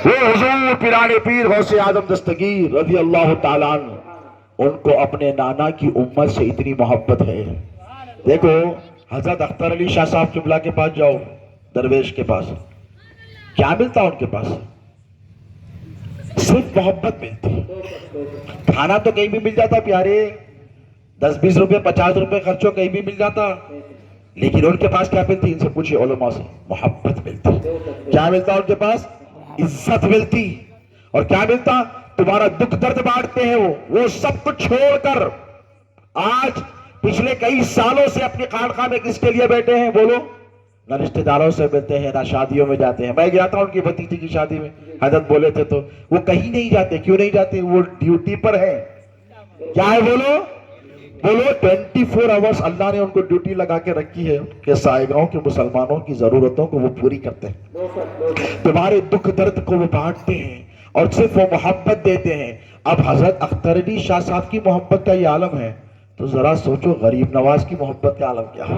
وہ حضور پیرانے پیر غوث اعظم دستگیر رضی اللہ تعالیٰ عنہ، ان کو اپنے نانا کی امت سے اتنی محبت ہے۔ دیکھو حضرت اختر علی شاہ صاحب قبلہ کے پاس جاؤ، درویش کے پاس کیا ملتا ان کے پاس؟ صرف محبت ملتی۔ کھانا تو کہیں بھی مل جاتا پیارے، 10-20 روپے 50 روپے خرچو کہیں بھی مل جاتا، لیکن ان کے پاس کیا ملتی؟ ان سے پوچھے علماء سے، محبت ملتی۔ کیا ملتا ان کے پاس؟ عزت ملتی۔ اور کیا ملتا؟ تمہارا دکھ درد بانٹتے ہیں وہ سب کچھ چھوڑ کر آج پچھلے کئی سالوں سے اپنی خانقاہ میں کس کے لیے بیٹھے ہیں بولو؟ نہ رشتہ داروں سے ملتے ہیں، نہ شادیوں میں جاتے ہیں۔ میں گیا تھا ان کی بھتیجی کی شادی میں، حضرت بولے تھے تو وہ کہیں نہیں جاتے۔ کیوں نہیں جاتے؟ وہ ڈیوٹی پر ہے۔ کیا ہے بولو؟ بولو 24 آورس اللہ نے ان کو ڈیوٹی لگا کے رکھی ہے کہ سائیگاؤں کے مسلمانوں کی ضرورتوں کو وہ پوری کرتے ہیں، تمہارے دکھ درد کو وہ بانٹتے ہیں، اور صرف وہ محبت دیتے ہیں۔ اب حضرت اختر علی شاہ صاحب کی محبت کا یہ عالم ہے، تو ذرا سوچو غریب نواز کی محبت کا عالم کیا ہے؟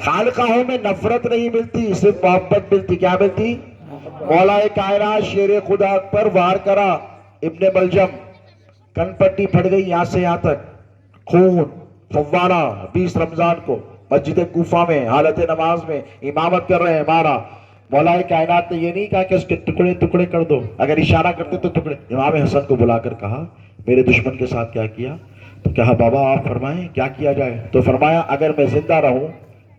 خانقاہوں میں نفرت نہیں ملتی، صرف محبت ملتی۔ کیا ملتی؟ مولا کائنات شیر خدا پر وار کرا ابن ملجم، کن پٹی پھٹ گئی یہاں سے یہاں تک، خون فوارہ 20 رمضان کو مسجد کوفہ میں حالت نماز میں امامت کر رہے ہیں، مارا۔ مولا کائنات نے یہ نہیں کہا کہ اس کے ٹکڑے ٹکڑے کر دو، اگر اشارہ کرتے تو ٹکڑے۔ امام حسن کو بلا کر کہا میرے دشمن کے ساتھ کیا کیا؟ تو کہا بابا آپ فرمائیں کیا کیا جائے؟ تو فرمایا اگر میں زندہ رہوں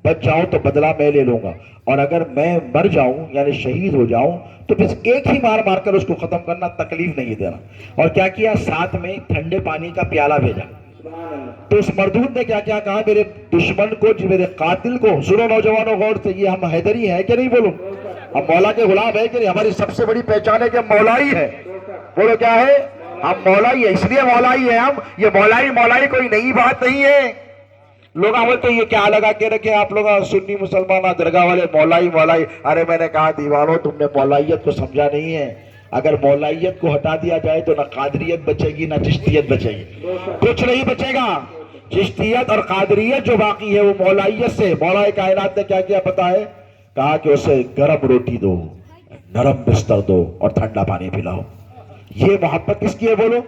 بچ جاؤں تو بدلہ میں لے لوں گا، اور اگر میں مر جاؤں یعنی شہید ہو جاؤں تو بس ایک ہی مار مار کر اس کو ختم کرنا، تکلیف نہیں دینا۔ اور کیا کیا؟ ساتھ میں ٹھنڈے پانی کا پیالہ بھیجا۔ تو اس مردود نے کیا کیا کہا؟ میرے دشمن کو، میرے قاتل کو، سنو نوجوانوں غور سے، یہ ہم حیدری ہیں کہ نہیں بولو؟ ہم مولا کے غلام ہیں کہ نہیں؟ ہماری سب سے بڑی پہچان ہے کہ ہم مولائی ہیں۔ بولو کیا ہے؟ ہم مولائی ہیں، اس لیے مولائی ہیں ہم۔ یہ مولائی کوئی نئی بات نہیں ہے۔ لوگ بولتے ہیں یہ کیا لگا کے رکھے آپ لوگ سنی مسلمان درگاہ والے، مولائی۔ ارے میں نے کہا دیوانوں تم نے مولائیت کو سمجھا نہیں ہے۔ اگر مولائیت کو ہٹا دیا جائے تو نہ قادریت بچے گی نہ چشتیت بچے گی، کچھ نہیں بچے گا۔ چشتیت اور قادریت جو باقی ہے وہ مولائیت سے۔ مولا کائنات نے کیا کیا پتا ہے؟ کہا کہ اسے گرم روٹی دو، نرم بستر دو اور ٹھنڈا پانی پلاؤ۔ یہ محبت کس کی ہے بولو؟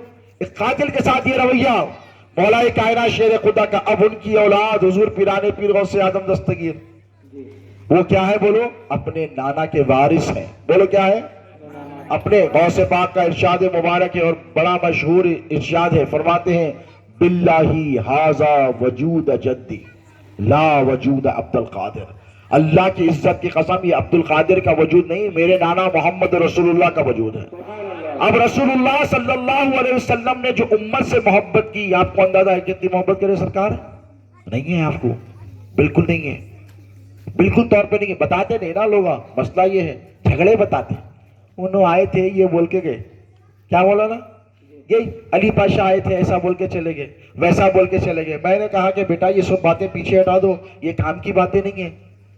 اس قاتل کے ساتھ یہ رویہ۔ مولا کائنات شیر خدا کا اب ان کی اولاد حضور پیرانے پیر غوث اعظم دستگیر، وہ کیا ہے بولو؟ اپنے نانا کے وارث ہیں۔ بولو کیا ہے؟ اپنے غوث پاک کا ارشاد مبارک ہے اور بڑا مشہور ارشاد ہے، فرماتے ہیں باللہ ھذا وجود جدی لا وجود عبد القادر۔ اللہ کی عزت کی قسم یہ عبد القادر کا وجود نہیں، میرے نانا محمد رسول اللہ کا وجود ہے۔ اب رسول اللہ صلی اللہ علیہ وسلم نے جو امت سے محبت کی، آپ کو اندازہ ہے کتنی محبت کرے سرکار؟ نہیں ہے آپ کو، بالکل نہیں ہے، بالکل طور پہ نہیں ہے۔ بتاتے نہیں نا لوگ، مسئلہ یہ ہے جھگڑے بتاتے۔ انہوں آئے تھے یہ بول کے گئے، کیا بولا نا؟ یہ علی پاشا آئے تھے ایسا بول کے چلے گئے، ویسا بول کے چلے گئے۔ میں نے کہا کہ بیٹا یہ سب باتیں پیچھے ہٹا دو، یہ کام کی باتیں نہیں ہیں۔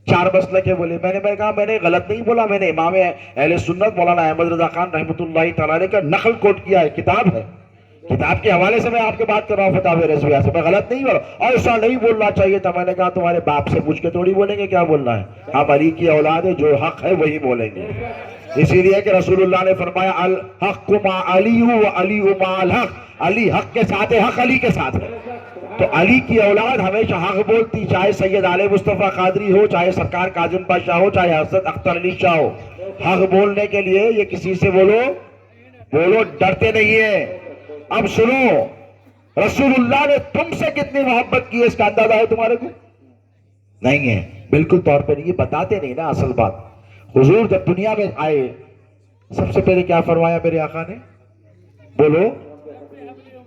4 مسئلہ کے بولے، میں نے کہا میں نے غلط نہیں بولا، میں نے امام اہل سنت مولانا احمد رضا خان رحمۃ اللہ تعالیٰ علیہ کا نقل کوٹ کیا ہے، کتاب ہے، کتاب کے حوالے سے میں آپ کے بات کر رہا ہوں، فتاوی رضویہ سے، میں غلط نہیں بولا۔ اور ایسا نہیں بولنا چاہیے تھا۔ میں نے کہا تمہارے باپ سے پوچھ کے تھوڑی بولیں گے کیا بولنا ہے، ہم علی کی اولاد ہے، جو حق ہے وہی بولیں گے۔ اسی لیے کہ رسول اللہ نے فرمایا الحق مع علی و علی مع الحق، علی حق کے ساتھ ہے، حق علی کے ساتھ ہے۔ تو علی کی اولاد ہمیشہ حق بولتی، چاہے سید علی مصطفیٰ قادری ہو، چاہے سرکار کاظم پاشا ہو، چاہے حضرت اختر علی شاہ ہو۔ حق بولنے کے لیے یہ کسی سے بولو ڈرتے نہیں ہیں۔ اب سنو، رسول اللہ نے تم سے کتنی محبت کی ہے اس کا اندازہ ہے تمہارے کو؟ نہیں ہے، بالکل طور پہ نہیں، یہ بتاتے نہیں نا اصل بات۔ حضور جب دنیا میں آئے سب سے پہلے کیا فرمایا میرے آقا نے؟ بولو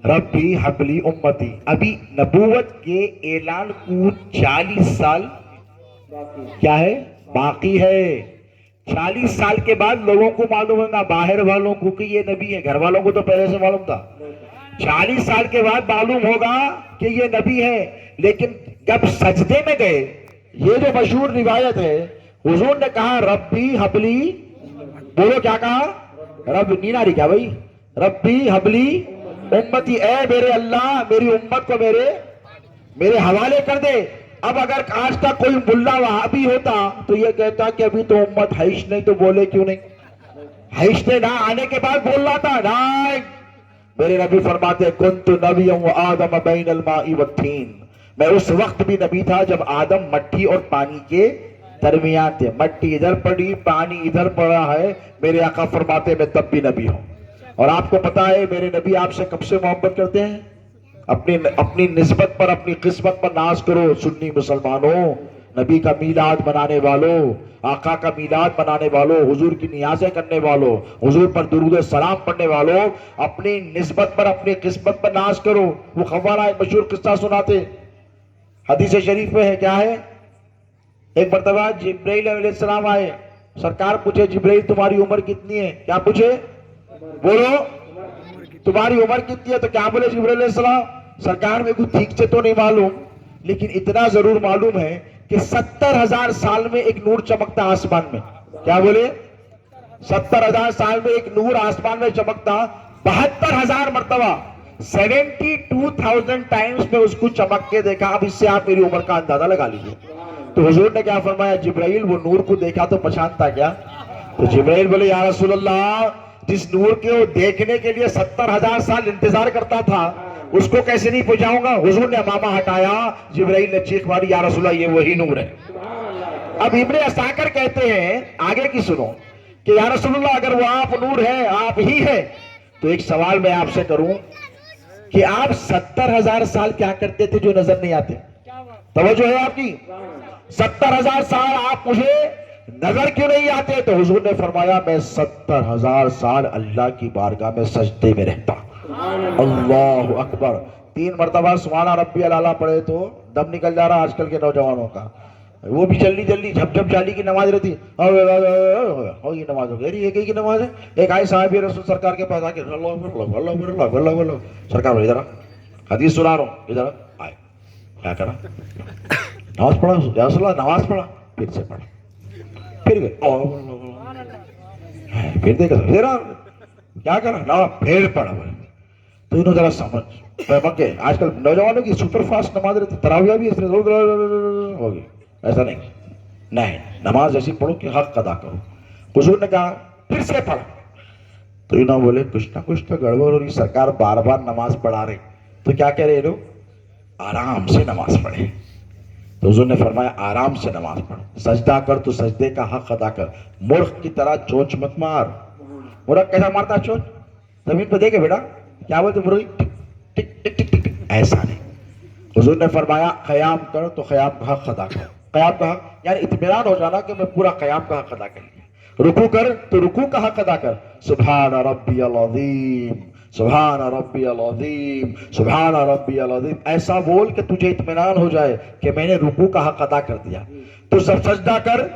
ربی حبلی امتی. ابھی نبوت کے اعلان کو 40 سال کیا ہے باقی ہے. 40 سال کے بعد لوگوں کو معلوم ہوگا، باہر والوں کو کہ یہ نبی ہے، گھر والوں کو تو پہلے سے معلوم تھا. 40 سال کے بعد معلوم ہوگا کہ یہ نبی ہے. لیکن جب سجدے میں گئے، یہ جو مشہور روایت ہے، حضور نے کہا ربی حبلی، بولو کیا کہا؟ رب نیناری کیا بھائی؟ ربی حبلی امتی، اے میرے اللہ میری امت کو میرے حوالے کر دے. اب اگر آج تک کوئی ملا وہابی ہوتا تو یہ کہتا کہ ابھی تو امت حیش نہیں، تو بولے کیوں نہیں؟ حیش نے نہ آنے کے بعد بولنا تھا. نہیں، میرے نبی فرماتے کنت نبی و آدم بین الماء والطین، میں اس وقت بھی نبی تھا جب آدم مٹی اور پانی کے درمیان تھے. مٹی ادھر پڑی، پانی ادھر پڑا ہے، میرے آقا فرماتے میں تب بھی نبی ہوں. اور آپ کو پتا ہے میرے نبی آپ سے کب سے محبت کرتے ہیں؟ اپنی نسبت پر، اپنی قسمت پر ناز کرو سنی مسلمانوں. نبی کا میلاد منانے والوں، آقا کا میلاد منانے والوں، حضور کی نیازیں کرنے والوں، حضور پر درود و سلام پڑھنے والوں، اپنی نسبت پر، اپنی قسمت پر ناز کرو. وہ خوارہ ایک مشہور قصہ سناتے، حدیث شریف میں ہے. کیا ہے؟ ایک مرتبہ جبرائیل علیہ السلام آئے. سرکار پوچھے جبرائیل تمہاری عمر کتنی ہے؟ کیا پوچھے؟ بولو تمہاری عمر کتنی ہے؟ تو کیا بولے جبرائیل علیہ السلام؟ سرکار میں کو ٹھیک سے تو نہیں معلوم، لیکن اتنا ضرور معلوم ہے کہ 70,000 سال میں ایک نور چمکتا آسمان میں. کیا بولے؟ 70,000 سال میں ایک نور آسمان میں چمکتا. 72,000 مرتبہ 72,000 ٹائمز میں اس کو چمک کے دیکھا. اب اس سے آپ میری عمر کا اندازہ لگا لیجئے. تو حضور نے کیا فرمایا؟ جبرائیل وہ نور کو دیکھا تو پہچانتا کیا؟ تو جبرائیل بولے یا رسول اللہ، جس نور کے وہ دیکھنے کے لیے 70,000 سال انتظار کرتا تھا اس کو کیسے نہیں پہنچاؤں گا؟ حضور نے امامہ ہٹایا، جبرائیل نے چیخ ماری یا رسول اللہ یہ وہی نور ہے. اب ابن عساکر کہتے ہیں آگے کی سنو کہ یا رسول اللہ اگر وہ آپ نور ہے، آپ ہی ہے، تو ایک سوال میں آپ سے کروں کہ آپ 70,000 سال کیا کرتے تھے جو نظر نہیں آتے؟ توجہ ہے آپ کی؟ 70,000 سال آپ مجھے نظر کیوں نہیں آتے؟ تو حضور نے فرمایا میں 70,000 سال اللہ کی بارگاہ میں سجدے میں رہتا. اللہ اکبر. 3 مرتبہ سبحان ربی العلیٰ پڑھے تو دم نکل جا رہا آج کل کے نوجوانوں کا. وہ بھی جلدی جھپ جالی کی نماز رہتی. یہ نماز ہو گئی، ایک ہی کی نماز ہے. ایک آئے صاحب رسول سرکار کے پاس آ کے اللہ سرکار ادھر حدیث سنا رہا ہوں، ادھر آئے. کیا کرا؟ نماز پڑھا یا رسول اللہ؟ نماز پڑھا. پھر سے پڑھا، پھر گئے، پھر دیکھا کیا کرا نا، پھر پڑھا. تو انہوں ذرا سمجھ مکے آج کل نوجوانوں کی سپر فاسٹ نماز رہتی. تراویح بھی اس طرح ہوگی. ایسا نہیں، نماز ایسی پڑھو کہ حق ادا کرو. حضور نے کہا پھر سے پڑھا. تو انہوں بولے کچھ نہ کچھ تو گڑبڑ ہو رہی، سرکار بار بار نماز پڑھا رہے. تو کیا کہہ رہے لوگ؟ آرام سے نماز پڑھے. تو حضور نے فرمایا آرام سے نماز پڑھ، سجدہ کر تو سجدے کا حق ادا کر. مرغ کی طرح چونچ مت مار. مرغ کیسا مارتا چونچ؟ زمین پہ دیکھے بیٹا کیا بولتے مرغی ٹک ٹک ٹک ٹک ٹک، ایسا نہیں. حضور نے فرمایا قیام کر تو قیام کا حق ادا کر. قیام کا حق یعنی اطمینان ہو جانا کہ میں پورا قیام کا حق ادا کر لیا. رکوع کر تو رکوع کا حق ادا کر. سبحان ربی العظیم، سبحان ربی العظیم، سبحان ربی العظیم، ایسا بول کہ تجھے اطمینان ہو جائے کہ میں نے رکوع کا حق ادا کر دیا. تو جب سجدہ کر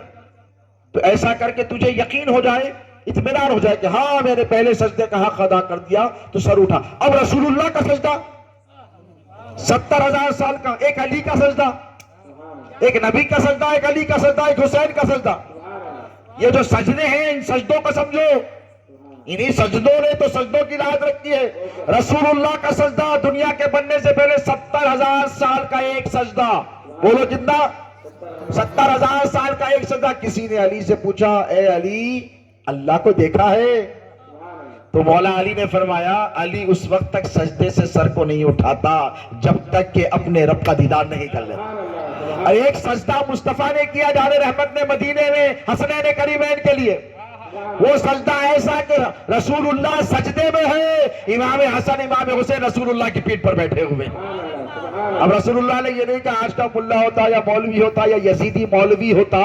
تو ایسا کر کے تجھے یقین ہو جائے، اطمینان ہو جائے کہ ہاں میں نے پہلے سجدے کا حق ادا کر دیا. تو سر اٹھا. اب رسول اللہ کا سجدہ 70,000 سال کا، ایک علی کا سجدہ، ایک نبی کا سجدہ، ایک علی کا سجدہ، ایک حسین کا سجدہ. یہ جو سجدے ہیں ان سجدوں کو سمجھو. انہی سجدوں نے تو سجدوں کی لاحق رکھی ہے. رسول اللہ کا سجدہ دنیا کے بننے سے پہلے 70,000 سال کا ایک سجدہ. بولو کتنا؟ 70,000 سال کا ایک سجدہ. کسی نے علی سے پوچھا اے علی اللہ کو دیکھا ہے؟ تو مولا علی نے فرمایا علی اس وقت تک سجدے سے سر کو نہیں اٹھاتا جب تک کہ اپنے رب کا دیدار نہیں کر لیتا. اور ایک سجدہ مصطفیٰ نے کیا جان رحمت نے مدینے میں حسنین کریمین کے لیے. وہ سجدہ ایسا کہ رسول اللہ سجدے میں ہے، امام حسن امام حسین رسول اللہ کی پیٹھ پر بیٹھے ہوئے. اب رسول اللہ نے یہ نہیں کہا آج کا ملا ہوتا یا مولوی ہوتا یا یزیدی مولوی ہوتا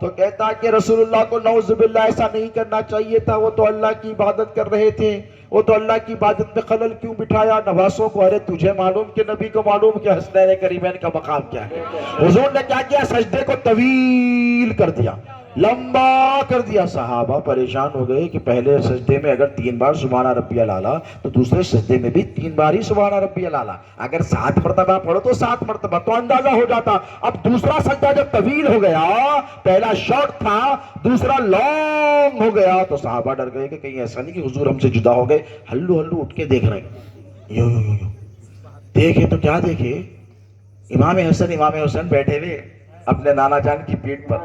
تو کہتا کہ رسول اللہ کو نعوذ باللہ ایسا نہیں کرنا چاہیے تھا، وہ تو اللہ کی عبادت کر رہے تھے. وہ تو اللہ کی عبادت میں خلل کیوں بٹھایا نواسوں کو؟ ارے تجھے معلوم کہ نبی کو معلوم کہ حسنین کریمین کا مقام کیا ہے؟ حضور نے کیا کیا؟ سجدے کو طویل کر دیا، لمبا کر دیا۔ صحابہ پریشان ہو گئے کہ پہلے سجدے میں اگر 3 بار سبحان ربی الاعلیٰ تو دوسرے سجدے میں بھی 3 بار ہی سبحان ربی الاعلیٰ، اگر 7 مرتبہ پڑھو تو 7 مرتبہ، تو اندازہ ہو جاتا۔ اب دوسرا سجدہ جب طویل ہو گیا، پہلا شارٹ تھا دوسرا لانگ ہو گیا، تو صحابہ ڈر گئے کہ کہیں ایسا نہیں کہ حضور ہم سے جدا ہو گئے۔ ہلو ہلو اٹھ کے دیکھ رہے ہیں، یو یو یو یو دیکھے تو کیا دیکھے؟ امام حسن امام حسین بیٹھے ہوئے اپنے نانا جان کی پیٹھ پر۔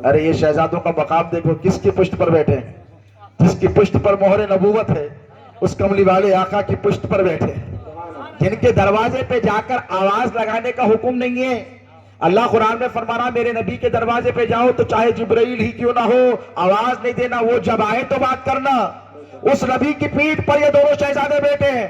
ارے یہ شہزادوں کا مقام دیکھو، کس کی پشت پر بیٹھے ہیں؟ جس کی پشت پر مہر نبوت ہے، اس کملی والے آقا کی پشت پر بیٹھے، جن کے دروازے پہ جا کر آواز لگانے کا حکم نہیں ہے۔ اللہ قرآن میں فرما رہا میرے نبی کے دروازے پہ جاؤ تو چاہے جبرائیل ہی کیوں نہ ہو، آواز نہیں دینا، وہ جب آئے تو بات کرنا۔ اس نبی کی پیٹھ پر یہ دونوں شہزادے بیٹھے ہیں۔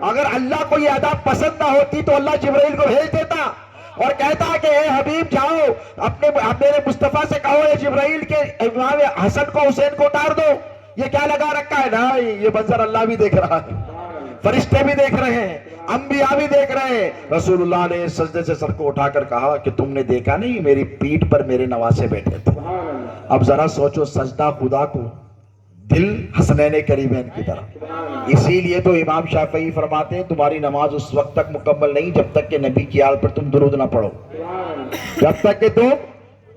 اگر اللہ کو یہ ادا پسند نہ ہوتی تو اللہ جبرائیل کو بھیج دیتا اور کہتا کہ اے حبیب جاؤ اپنے میرے مصطفیٰ سے کہو اے جبرائیل کے امام حسن کو حسین کو اتار دو۔ یہ کیا لگا رکھا ہے؟ نا یہ منظر اللہ بھی دیکھ رہا ہے، فرشتے بھی دیکھ رہے ہیں، انبیاء بھی دیکھ رہے ہیں۔ رسول اللہ نے سجدے سے سر کو اٹھا کر کہا کہ تم نے دیکھا نہیں میری پیٹھ پر میرے نواسے بیٹھے تھے۔ اب ذرا سوچو، سجدہ خدا کو، دل حسنین کریمین کی طرف۔ اسی لیے تو امام شافعی فرماتے ہیں تمہاری نماز اس وقت تک مکمل نہیں جب تک کہ نبی کی آل پر تم درود نہ پڑھو، جب تک کہ تم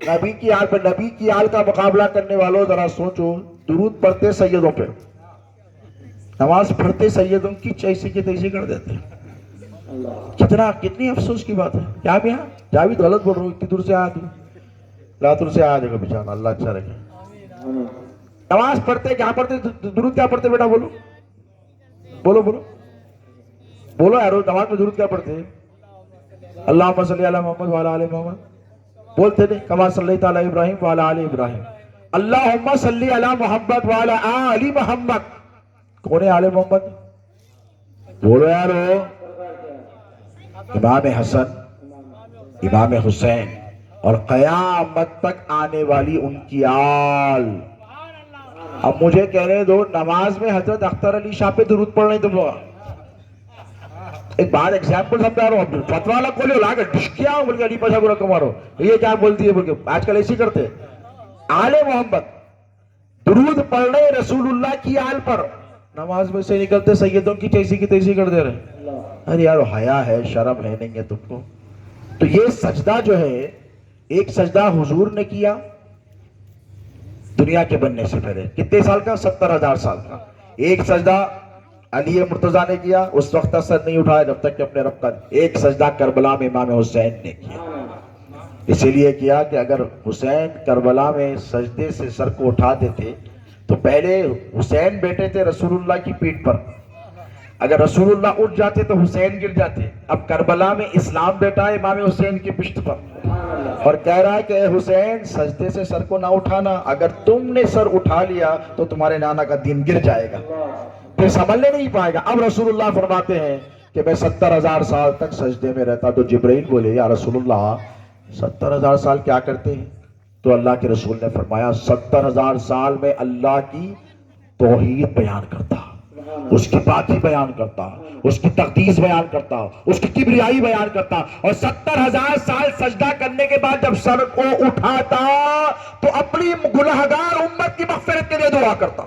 نبی کی آل پر۔ نبی کی آل کا مقابلہ کرنے والوں ذرا سوچو، درود پڑھتے سیدوں پہ، نماز پڑھتے سیدوں کی چیسی کی تیسی کر دیتے، کتنی افسوس کی بات ہے۔ کیا بھی ہاں جاوید غلط بول رہا ہوں، اتنی دور سے آیا تو لاتور سے آیا دیکھو بیچارہ، اللہ اچھا رکھے۔ نماز پڑھتے کیا پڑھتے؟ درود کیا پڑھتے بیٹا؟ بولو بولو بولو بولو یارو، نماز میں درود کیا پڑھتے؟ اللہم صلی علی محمد وعلی آل محمد، بولتے نہیں کما صلیت علی ابراہیم وعلی آل ابراہیم، اللہم صلی علی محمد وعلی آل محمد۔ کون ہے آل محمد؟ بولو یارو۔ امام حسن امام حسین اور قیامت تک آنے والی ان کی آل۔ اب مجھے کہنے دو، نماز میں حضرت اختر علی شاہ پہ درود پڑھ رہے تم لوگ؟ ایک بات ایگزامپل سمجھا رہا ہوں، فتوا لگ بولے لا کے ڈشکیا بول کے علی پاشا کو رقم مارو، یہ کیا بولتی ہے بول کے آج کل ایسی کرتے۔ آل محمد درود پڑھ رہے رسول اللہ کی آل پر، نماز میں سے نکلتے سیدوں کی چیسی کی تیسی کر دے رہے۔ ارے یار حیا ہے، شرم ہے نہیں ہے تم کو؟ تو یہ سجدہ جو ہے، ایک سجدہ حضور نے کیا دنیا کے بننے سے پہلے، کتنے سال کا؟ 70,000 سال کا۔ ایک سجدہ علی مرتضیٰ نے کیا، اس وقت سر نہیں اٹھایا جب تک کہ اپنے رب کا۔ ایک سجدہ کربلا میں امام حسین نے کیا، اسی لیے کیا کہ اگر حسین کربلا میں سجدے سے سر کو اٹھا دیتے تو پہلے حسین بیٹھے تھے رسول اللہ کی پیٹھ پر، اگر رسول اللہ اٹھ جاتے تو حسین گر جاتے۔ اب کربلا میں اسلام بیٹھا ہے امام حسین کی پشت پر اور کہہ رہا ہے کہ اے حسین سجدے سے سر کو نہ اٹھانا، اگر تم نے سر اٹھا لیا تو تمہارے نانا کا دین گر جائے گا، پھر سنبھلنے نہیں پائے گا۔ اب رسول اللہ فرماتے ہیں کہ میں 70,000 سال تک سجدے میں رہتا، تو جبرائیل بولے یا رسول اللہ 70,000 سال کیا کرتے ہیں؟ تو اللہ کے رسول نے فرمایا 70,000 سال میں اللہ کی توحید بیان کرتا، اس کی پاکی بیان کرتا، اس کی تقدیس بیان کرتا، اس کی کبریائی بیان کرتا، اور 70,000 سال سجدہ کرنے کے بعد جب سر کو اٹھاتا تو اپنی گنہگار امت کی مغفرت کے لیے دعا کرتا۔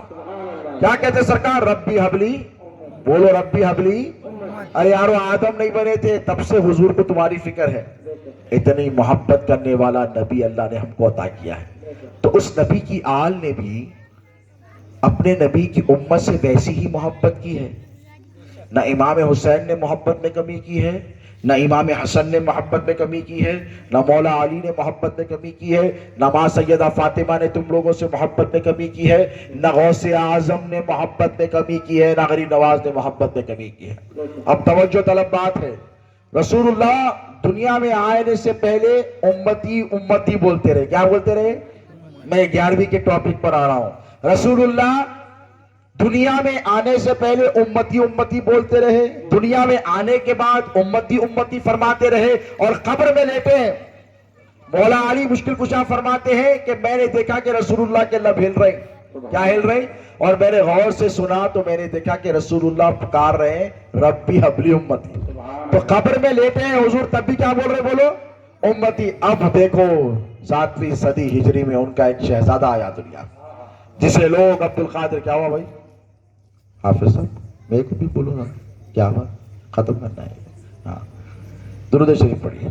کیا کہتے سرکار؟ ربی حبلی، بولو ربی حبلی۔ ارے یارو آدم نہیں بنے تھے تب سے حضور کو تمہاری فکر ہے، اتنی محبت کرنے والا نبی اللہ نے ہم کو عطا کیا ہے۔ تو اس نبی کی آل نے بھی اپنے نبی کی امت سے ویسی ہی محبت کی ہے، نہ امام حسین نے محبت میں کمی کی ہے، نہ امام حسن نے محبت میں کمی کی ہے، نہ مولا علی نے محبت میں کمی کی ہے، نہ ماں سیدہ فاطمہ نے تم لوگوں سے محبت میں کمی کی ہے، نہ غوث اعظم نے محبت میں کمی کی ہے، نہ غریب نواز نے محبت میں کمی کی ہے۔ اب توجہ طلب بات ہے، رسول اللہ دنیا میں آنے سے پہلے امتی امتی بولتے رہے۔ کیا بولتے رہے؟ میں 11ویں کے ٹاپک پر آ رہا ہوں۔ رسول اللہ دنیا میں آنے سے پہلے امتی امتی بولتے رہے، دنیا میں آنے کے بعد امتی امتی فرماتے رہے، اور قبر میں لیٹے مولا علی مشکل کشا فرماتے ہیں کہ میں نے دیکھا کہ رسول اللہ کے لب ہل رہے، کیا ہل رہے؟ اور میں نے غور سے سنا تو میں نے دیکھا کہ رسول اللہ پکار رہے ہیں ربی حبلی امتی. تو قبر میں لیٹے ہیں حضور تب بھی کیا بول رہے؟ بولو امتی. اب دیکھو 7ویں صدی ہجری میں ان کا ایک شہزادہ آیا دنیا جسے لوگ عبد القادر، کیا ہوا بھائی حافظ صاحب میرے کو بھی بولو نا کیا ہوا، ختم کرنا ہے. ہاں درود شریف پڑھیے.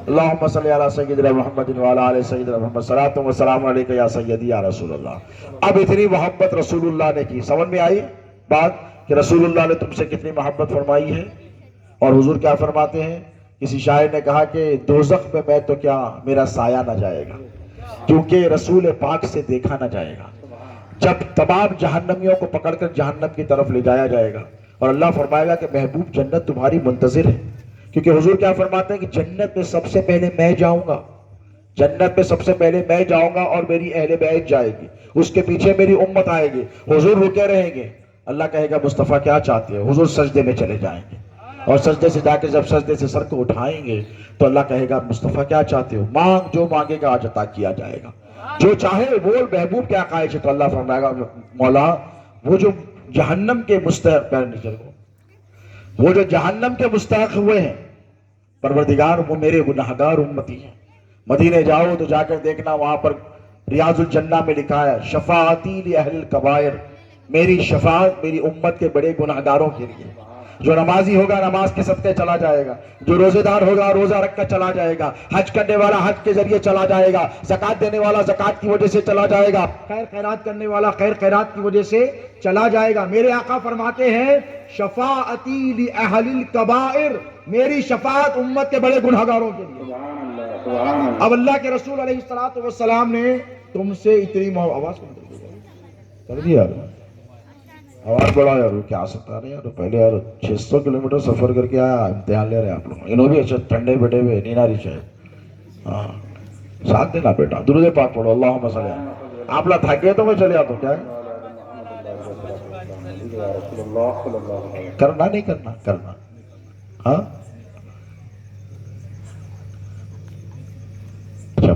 اللہم صلی علی سیدنا محمد وعلی آل سیدنا محمد صلاۃ و سلام علیک یا سیدی یا رسول اللہ. اب اتنی محبت رسول اللہ نے کی، سمجھ میں آئی بات کہ رسول اللہ نے تم سے کتنی محبت فرمائی ہے. اور حضور کیا فرماتے ہیں؟ کسی شاعر نے کہا کہ دوزخ میں تو کیا میرا سایہ نہ جائے گا کیونکہ رسول پاک سے دیکھا نہ جائے گا. جب تمام جہنمیوں کو پکڑ کر جہنم کی طرف لے جایا جائے گا اور اللہ فرمائے گا کہ محبوب جنت تمہاری منتظر ہے، کیونکہ حضور کیا فرماتے ہیں کہ جنت میں سب سے پہلے میں جاؤں گا، جنت میں سب سے پہلے میں جاؤں گا اور میری اہل بیت جائے گی، اس کے پیچھے میری امت آئے گی. حضور رکے رہیں گے، اللہ کہے گا مصطفیٰ کیا چاہتے ہو؟ حضور سجدے میں چلے جائیں گے اور سجدے سے جا کے جب سجدے سے سر کو اٹھائیں گے تو اللہ کہے گا مصطفیٰ کیا چاہتے ہو؟ مانگ، جو مانگے گا آج عطا کیا جائے گا، جو چاہے بول محبوب کیا خواہش ہے. تو اللہ فرمائے گا مولا وہ جو جہنم کے مستحق، وہ جو جہنم کے مستحق ہوئے ہیں پروردگار وہ میرے گناہگار امتی ہیں. مدینے جاؤ تو جا کر دیکھنا وہاں پر ریاض الجنہ میں لکھا ہے شفاعتی لأہل الکبائر، میری شفاعت میری امت کے بڑے گناہگاروں کے لیے. جو نمازی ہوگا نماز کے صدقے چلا جائے گا، جو روزے دار ہوگا روزہ رکھ کر چلا جائے گا، حج کرنے والا حج کے ذریعے چلا جائے گا، زکات دینے والا زکات کی وجہ سے چلا جائے گا، خیر خیرات کرنے والا خیر خیرات کی وجہ سے چلا جائے گا. میرے آقا فرماتے ہیں شفاعتی لأہل الکبائر، میری شفاعت امت کے بڑے گناہگاروں کے لیے. اب اللہ کے رسول علیہ السلام نے تم سے اتنی آواز کر دی یار، آواز بڑا یار، کیا سکتا رہے یار. پہلے یار 600 کلومیٹر سفر کر کے آیا، امتحان لے رہے آپ لوگ. انہوں بھی اچھا ٹھنڈے بیٹھے ہوئے نینا ری شاید. ہاں ساتھ دینا بیٹا، درود پاک پڑھو اللہم صلی علیہ. آپ لوگ تھک گئے تو میں چلے آتا ہوں، کیا ہے کرنا نہیں کرنا کرنا. ہاں اچھا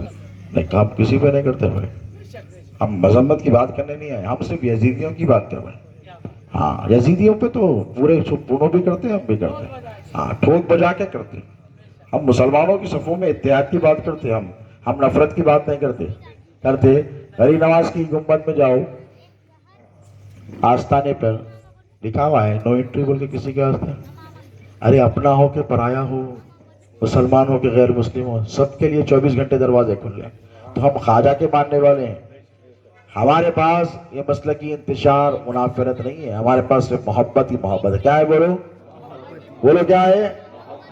نہیں کام کسی پہ نہیں کرتے ہوئے، ہم مذمت کی بات کرنے نہیں آئے، ہم صرف یزیدیوں کی بات کر رہے ہیں. ہاں یزیدیوں پہ تو پورے پونوں بھی کرتے ہیں، ہم بھی کرتے ہیں. ہاں ٹھوک بجا کے کرتے ہیں. ہم مسلمانوں کی صفوں میں اتحاد کی بات کرتے ہیں، ہم نفرت کی بات نہیں کرتے. غریب نواز کی گنبد میں جاؤ، آستانے پر لکھا ہوا ہے نو انٹری بول کے کسی کے آستانے. ارے اپنا ہو کہ پرایا ہو، مسلمان ہو کہ غیر مسلم ہو، سب کے لیے 24 گھنٹے دروازے کھل رہے ہیں. تو ہم خواجہ کے ماننے والے ہیں. ہمارے پاس یہ مسلکی انتشار منافرت نہیں ہے، ہمارے پاس صرف محبت ہی محبت ہے. کیا ہے بولو بولو کیا ہے؟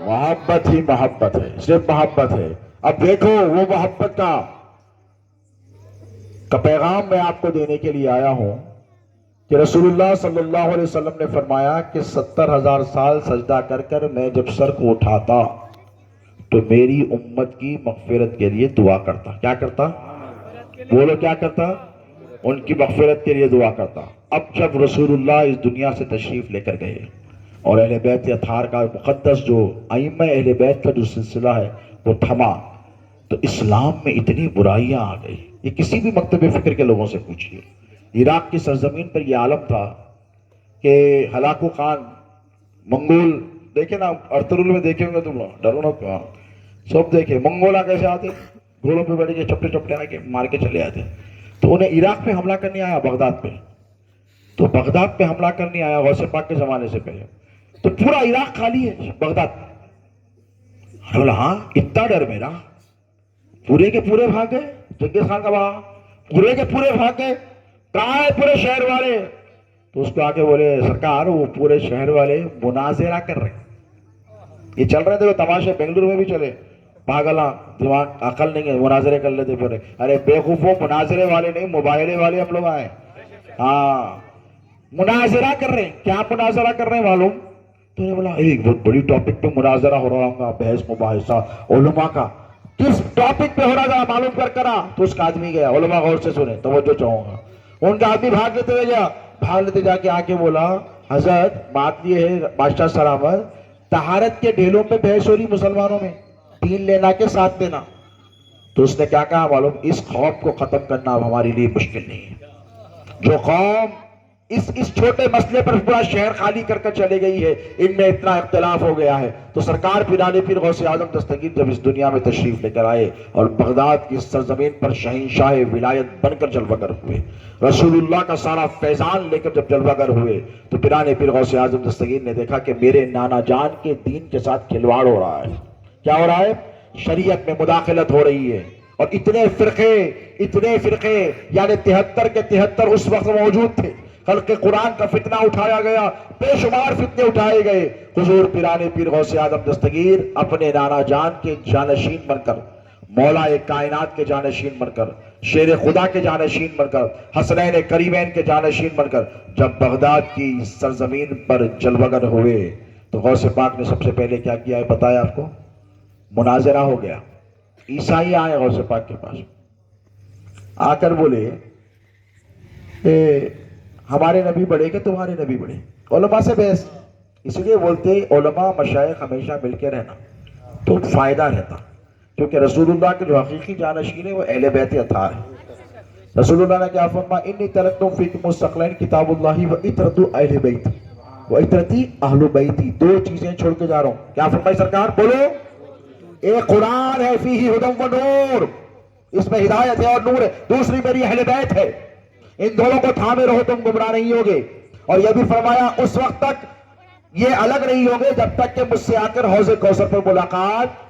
محبت ہی محبت ہے، صرف محبت ہے. اب دیکھو وہ محبت کا پیغام میں آپ کو دینے کے لیے آیا ہوں کہ رسول اللہ صلی اللہ علیہ وسلم نے فرمایا کہ 70,000 سال سجدہ کر کر میں جب سر کو اٹھاتا تو میری امت کی مغفرت کے لیے دعا کرتا. کیا کرتا؟ بولو کیا کرتا؟ ان کی مغفرت کے لیے دعا کرتا. اب جب رسول اللہ اس دنیا سے تشریف لے کر گئے اور اہل بیت اطہار کا مقدس جو ائمہ اہل بیت کا جو سلسلہ ہے وہ تھما تو اسلام میں اتنی برائیاں آ گئی. یہ کسی بھی مکتب فکر کے لوگوں سے پوچھئے. عراق کی سرزمین پر یہ عالم تھا کہ ہلاکو خان منگول، دیکھیں نا ارطغرل میں دیکھیں گے تم لوگ، ڈرو نا سب دیکھے منگولا کیسے آتے، گھوڑوں پہ بیٹھ کے چپٹے چپٹے آ کے مار کے چلے آتے. تو انہیں عراق پہ حملہ کرنے آیا، بغداد پہ. تو بغداد پہ حملہ کرنے آیا غوث پاک کے زمانے سے پہلے. تو پورا عراق خالی ہے، بغداد. بولا ہاں اتنا ڈر میرا، پورے کے پورے بھاگ گئے. جنگیز خان کا وہاں پورے کے پورے بھاگ گئے. کہاں ہے پورے شہر والے؟ تو اس کو آگے بولے سرکار وہ پورے شہر والے مناظرہ کر رہے ہیں. یہ چل رہے تھے تماشے، بنگلور میں بھی چلے. پاگلا دماغ عقل نہیں ہے، مناظرے کر لیتے پورے. ارے بیوقوفوں، مناظرے والے نہیں مباہلے والے ہم لوگ آئے. ہاں مناظرہ کر رہے ہیں. کیا مناظرہ کر رہے ہیں معلوم؟ تو نے بولا ایک بہت بڑی ٹاپک پہ مناظرہ ہو رہا ہوگا، بحث مباحثہ علماء کا. کس ٹاپک پہ ہو رہا تھا معلوم کر کرا. تو اس کا آدمی گیا، علماء غور سے سنے، توجہ چاہوں گا. ان کا آدمی بھاگ لیتے ہوئے گیا، بھاگ لیتے جا کے آ کے بولا حضرت بات یہ ہے بادشاہ سلامت، طہارت کے ڈھیلوں پہ بحث ہو رہی مسلمانوں میں، 3 لینا کے 7 دینا. تو اس نے کیا کہا معلوم؟ اس خوف کو ختم کرنا اب ہمارے لیے مشکل نہیں ہے. جو قوم اس چھوٹے مسئلے پر پورا شہر خالی کر چلے گئی ہے، ان میں اتنا اختلاف ہو گیا ہے، تو سرکار پیران پیر غوث اعظم دستگیر جب اس دنیا میں تشریف لے کر آئے اور بغداد کی سرزمین پر شہنشاہ ولایت بن کر جلوہ گر ہوئے، رسول اللہ کا سارا فیضان لے کر جب جلوہ گر ہوئے، تو پیران پیر غوث اعظم دستگیر نے دیکھا کہ میرے نانا جان کے دین کے ساتھ کھلواڑ ہو رہا ہے۔ کیا ہو رہا ہے؟ شریعت میں مداخلت ہو رہی ہے، اور اتنے فرقے یعنی 73 کے 73 اس وقت موجود تھے۔ خلق قرآن کا فتنہ اٹھایا گیا، بے شمار فتنے اٹھائے گئے۔ حضور پیران پیر غوث اعظم دستگیر اپنے نانا جان کے جانشین بن کر، مولا کائنات کے جانشین بن کر، شیر خدا کے جانشین بن کر، حسنین کریمین کے جانشین بن کر جب بغداد کی سرزمین پر جلوہ گر ہوئے، تو غوث پاک نے سب سے پہلے کیا کیا ہے بتایا آپ کو؟ مناظرہ ہو گیا۔ عیسائی آئے غوث پاک کے پاس، آ کر بولے ہمارے نبی بڑے کہ تمہارے نبی بڑے؟ علماء سے بحث، اس لیے بولتے علماء مشائخ ہمیشہ مل کے رہنا تو فائدہ رہتا، کیونکہ رسول اللہ کے جو حقیقی جانشین ہیں وہ اہل بیت اطہار ہیں۔ رسول اللہ نے کیا فرمایا؟ انی ترکتم فیکم الثقلین کتاب اللہ و عطرۃ اہل بیت و عطرتی اہل بیتی، دو چیزیں چھوڑ کے جا رہا ہوں۔ کیا فرمائی سرکار؟ بولو۔ ایک قرآن ہے فیہ ھدی و نور، اس میں ہدایت ہے اور نور ہے، دوسری میری اہل بیت ہے، ان دونوں کو تھامے رہو تم گمراہ نہیں ہوگے۔ اور یہ بھی فرمایا اس وقت تک یہ الگ نہیں ہوگے جب تک کہ مجھ سے آ کر حوض کوثر پر ملاقات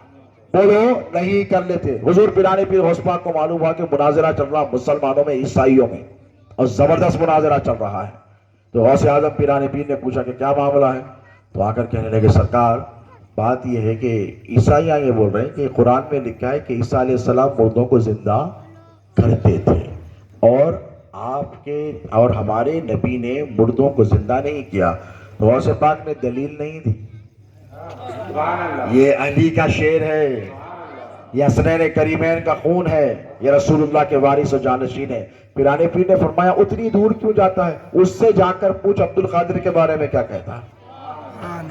بولو نہیں کر لیتے۔ حضور پیران پیر غوث پاک کو معلوم ہوا کہ مناظرہ چل رہا مسلمانوں میں عیسائیوں میں، اور زبردست مناظرہ چل رہا ہے، تو غوث اعظم پیران پیر نے پوچھا کہ کیا معاملہ ہے؟ تو آ کر کہنے لگے سرکار بات یہ ہے کہ عیسائی یہ بول رہے ہیں کہ قرآن میں لکھا ہے کہ عیسیٰ علیہ السلام مردوں کو زندہ کرتے تھے، اور آپ کے اور ہمارے نبی نے مردوں کو زندہ نہیں کیا۔ غوث پاک نے دلیل نہیں دی، یہ علی کا شعر ہے، یہ حسنین کریمین کا خون ہے، یہ رسول اللہ کے وارث و جانشین ہے۔ پیران پیر نے فرمایا اتنی دور کیوں جاتا ہے؟ اس سے جا کر پوچھ عبد القادر کے بارے میں کیا کہتا ہے۔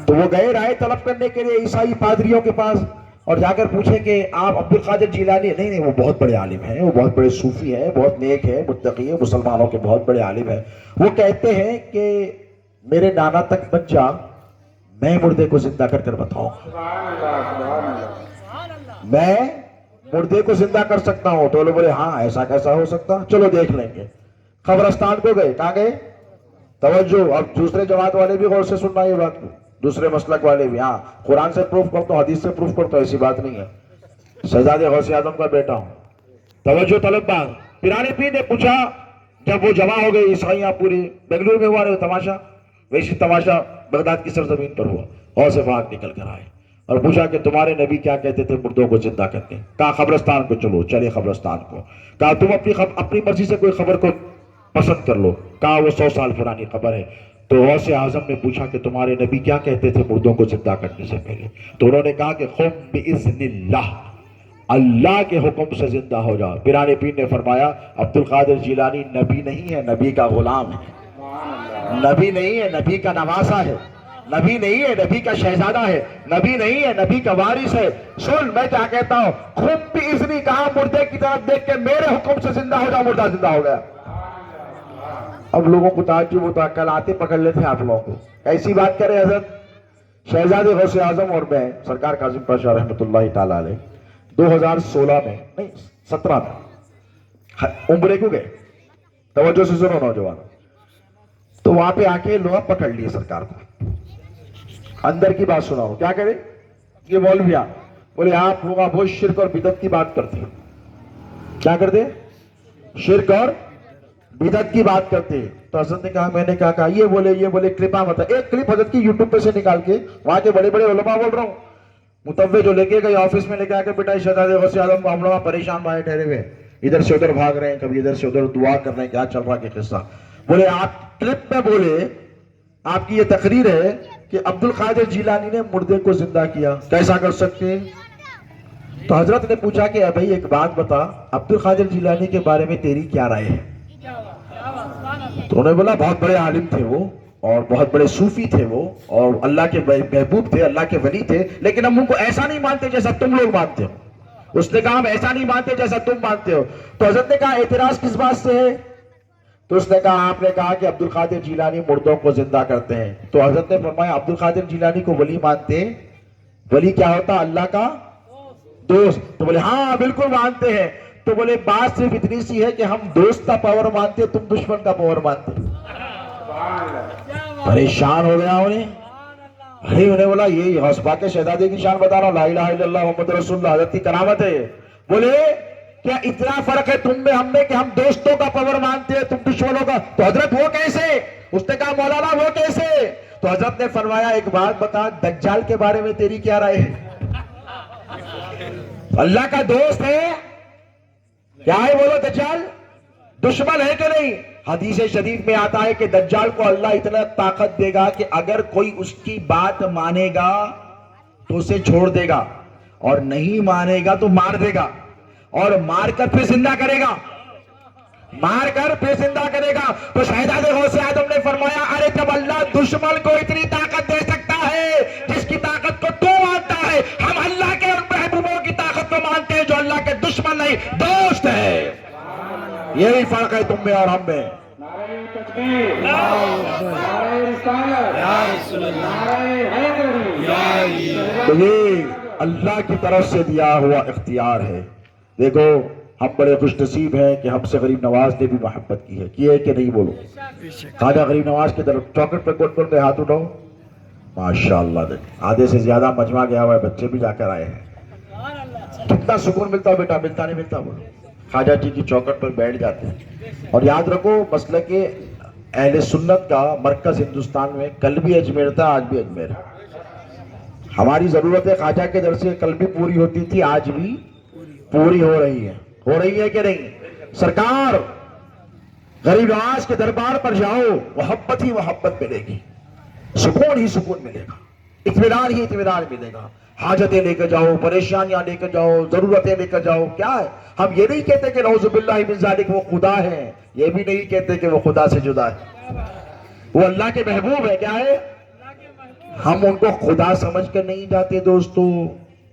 تو وہ گئے رائے طلب کرنے کے لیے عیسائی پادریوں کے پاس، اور جا کر پوچھے کہ آپ عبد القادر جیلانی؟ نہیں وہ بہت بڑے عالم ہیں، وہ بہت بڑے صوفی ہیں، بہت نیک ہیں، متقی ہیں، مسلمانوں کے بہت بڑے عالم ہیں۔ وہ کہتے ہیں کہ میرے نانا تک بچ جا، میں مردے کو زندہ کر کر بتاؤں، میں مردے کو زندہ کر سکتا ہوں۔ تو لوگ بولے ہاں ایسا کیسا ہو سکتا، چلو دیکھ لیں گے۔ قبرستان کو گئے، کہاں گئے؟ توجہ، اب دوسرے جماعت والے بھی غور سے سننا یہ بات، دوسرے مسلک والے بھی، ہاں قرآن سے پروف کرتا ہوں، حدیث سے پروف کرتا ہوں، ایسی بات نہیں ہے، شہزادے غوث اعظم کا بیٹا ہوں۔ توجہ طلب بات، پیران پیر نے پوچھا جب وہ جمع ہو گئے عیسائیاں پورے، بنگلور میں ہوا رہے تماشا، ویسی تماشا بغداد کی سرزمین پر ہوا۔ غوث پاک نکل کر آئے اور پوچھا کہ تمہارے نبی کیا کہتے تھے مردوں کو زندہ کرتے؟ کہا قبرستان کو چلو، چلے قبرستان کو۔ کہا تم اپنی مرضی سے کوئی خبر کو پسند کر لو، کہا وہ 100 سال پرانی خبر ہے۔ تو غوث اعظم نے پوچھا کہ تمہارے نبی کیا کہتے تھے مردوں کو زندہ کرنے سے پہلے؟ تو انہوں نے کہا کہ قم باذن اللہ، اللہ کے حکم سے زندہ ہو جاؤ۔ پیران پیر نے فرمایا عبد القادر جیلانی نبی نہیں ہے، نبی کا غلام ہے، نبی نہیں ہے، نبی کا نواسا ہے، نبی نہیں ہے، نبی کا شہزادہ ہے، نبی نہیں ہے، نبی کا وارث ہے۔ سن میں کیا کہتا ہوں، خود بھی اس نے کہا مردے کی طرف دیکھ کے میرے حکم سے زندہ ہو جاؤ، مردہ زندہ ہو گیا۔ اب لوگوں کو تعجب ہوتا، کل آتے پکڑ لیتے آپ لوگوں کو، ایسی بات کرے حضرت شہزادے غوث اعظم اور میں سرکار کاظم پاشا رحمۃ اللہ تعالی علیہ 2016 میں نہیں 17 میں عمرے کو گئے۔ توجہ سے سنو نوجوان، تو وہاں پہ آ کے لوگ پکڑ لیے سرکار کو، اندر کی بات سناؤ، کیا کرے یہ مولویا؟ بولے آپ لوگ بہت شرک اور بدعت کی بات کرتے ہیں۔ کیا کرتے؟ شرک اور بدعت کی بات کرتے ہیں۔ تو حضرت نے کہا، میں نے کہا یہ بولے کلپاں بتا، ایک کلپ حضرت کی یوٹیوب پہ سے نکال کے، وہاں کے بڑے بڑے علماء بول رہا ہوں، متوجہ جو لے کے گئے آفس میں لے کے آ کے، بیٹا شہزادے غوث اعظم ہم لوگ پریشان بھائی ٹھہرے ہوئے، ادھر سے ادھر بھاگ رہے ہیں، کبھی ادھر سے ادھر دعا کر رہے ہیں، کیا چل رہا کہ قصہ؟ بولے آپ کلپ میں بولے آپ کی یہ تقریر ہے کہ عبد القادر جیلانی نے مردے کو زندہ کیا، کیسا کر سکتے ہیں؟ تو حضرت نے پوچھا کہ بھائی ایک بات بتا، عبد القادر جیلانی کے بارے میں تیری کیا رائے ہے؟ تو انہوں نے بولا بہت بڑے عالم تھے وہ، اور بہت بڑے صوفی تھے وہ، اور اللہ کے محبوب تھے، اللہ کے ولی تھے، لیکن ہم ان کو ایسا نہیں مانتے جیسا تم لوگ مانتے ہو۔ اس نے کہا ہم ایسا نہیں مانتے جیسا تم مانتے ہو۔ تو حضرت نے کہا اعتراض کس بات سے ہے؟ تو اس نے کہا آپ نے کہا کہ عبد القادر جیلانی مردوں کو زندہ کرتے ہیں، تو حضرت نے فرمایا عبد القادر جیلانی کو ولی مانتے ہیں؟ ولی کیا ہوتا؟ اللہ کا دوست۔ تو بولے ہاں بالکل مانتے ہیں۔ تو بولے بات صرف اتنی سی ہے کہ ہم دوست کا پاور مانتے، تم دشمن کا پاور مانتے۔ پریشان ہو گیا انہیں۔ ارے انہیں بولا یہ غوث پاک کے شہزادے کی شان بتا رہا ہوں، لا الہ الا اللہ محمد رسول اللہ، حضرت کی کرامت ہے۔ بولے کیا اتنا فرق ہے تم میں ہم میں کہ ہم دوستوں کا پاور مانتے ہیں، تم دشمنوں کا؟ تو حضرت وہ کیسے؟ اس نے کہا مولانا وہ کیسے؟ تو حضرت نے فرمایا ایک بات بتا، دجال کے بارے میں تیری کیا رائے ہے؟ اللہ کا دوست ہے کیا ہے؟ بولو دجال دشمن ہے کہ نہیں؟ حدیث شریف میں آتا ہے کہ دجال کو اللہ اتنا طاقت دے گا کہ اگر کوئی اس کی بات مانے گا تو اسے چھوڑ دے گا، اور نہیں مانے گا تو مار دے گا، اور مار کر پھر زندہ کرے گا، مار کر پھر زندہ کرے گا۔ تو شہزادے غوث اعظم نے فرمایا ارے جب اللہ دشمن کو اتنی طاقت دے سکتا ہے جس کی طاقت کو تو مانتا ہے، ہم اللہ کے اور محبوبوں کی طاقت کو مانتے ہیں جو اللہ کے دشمن نہیں دوست ہے۔ یہی فرق ہے تم میں اور ہم میں۔ نعرہ تکبیر، نعرہ رسالت، نعرہ حیدری۔ تو یہ اللہ کی طرف سے دیا ہوا اختیار ہے۔ دیکھو ہم بڑے خوش نصیب ہیں کہ ہم سے غریب نواز نے بھی محبت کی ہے کہ نہیں؟ بولو خواجہ غریب نواز کی طرف چوکٹ پہ کون کون ہاتھ اٹھاؤ۔ ماشاءاللہ دیکھ آدھے سے زیادہ مجمع گیا ہوا ہے، بچے بھی جا کر آئے ہیں۔ کتنا سکون ملتا ہو بیٹا، ملتا نہیں ملتا؟ بولو خواجہ جی کی چوکٹ پر بیٹھ جاتے ہیں۔ اور یاد رکھو مسلک اہل سنت کا مرکز ہندوستان میں کل بھی اجمیر تھا، آج بھی اجمیر ہے۔ ہماری ضرورت ہے خواجہ کے در سے کل بھی پوری ہوتی تھی، آج بھی پوری ہو رہی ہے۔ ہو رہی ہے کہ نہیں؟ سرکار غریب نواز کے دربار پر جاؤ، محبت ہی محبت ملے گی، سکون ہی سکون ملے گا، اطمینان ہی اطمینان ملے گا۔ حاجتیں لے کر جاؤ، پریشانیاں لے کر جاؤ، ضرورتیں لے کر جاؤ۔ کیا ہے؟ ہم یہ نہیں کہتے کہ نعوذ باللہ من ذالک وہ خدا ہے، یہ بھی نہیں کہتے کہ وہ خدا سے جدا ہے، وہ اللہ کے محبوب ہے۔ کیا ہے؟ ہم ان کو خدا سمجھ کر نہیں جاتے دوستو،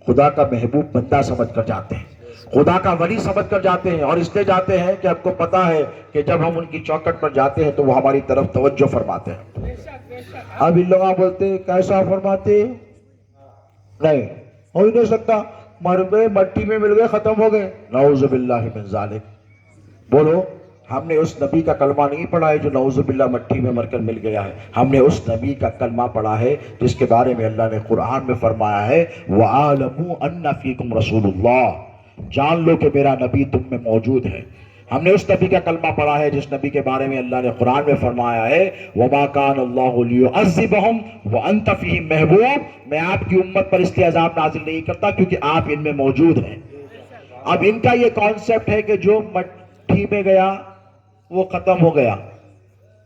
خدا کا محبوب بندہ سمجھ کر جاتے ہیں، خدا کا ولی سمجھ کر جاتے ہیں، اور اس لیے جاتے ہیں کہ آپ کو پتا ہے کہ جب ہم ان کی چوکٹ پر جاتے ہیں تو وہ ہماری طرف توجہ فرماتے ہیں۔ اب ان لوگ بولتے ہیں کیسا فرماتے؟ نہیں ہو ہی نہیں سکتا، مر گئے مٹی میں مل گئے ختم ہو گئے، نعوذ باللہ من ذالک۔ بولو ہم نے اس نبی کا کلمہ نہیں پڑھا ہے جو نعوذ باللہ مٹی میں مر کر مل گیا ہے، ہم نے اس نبی کا کلمہ پڑھا ہے جس کے بارے میں اللہ نے قرآن میں فرمایا ہے وَعَالَمُوا أَنَّ فِيكُمْ رَسُولُ اللَّهِ، جان لو کہ میرا نبی تم میں موجود ہے۔ ہم نے اس نبی کا کلمہ پڑھا ہے جس نبی کے بارے میں اللہ نے قرآن میں فرمایا ہے وَمَا كَانَ اللَّهُ لِيُعَذِّبَهُمْ وَأَنْتَ فِيهِمْ مَحْبُوب، میں آپ کی امت پر اس لیے عذاب نازل نہیں کرتا کیونکہ آپ ان میں موجود ہیں۔ اب ان کا یہ کانسیپٹ ہے کہ جو مٹی میں گیا وہ ختم ہو گیا،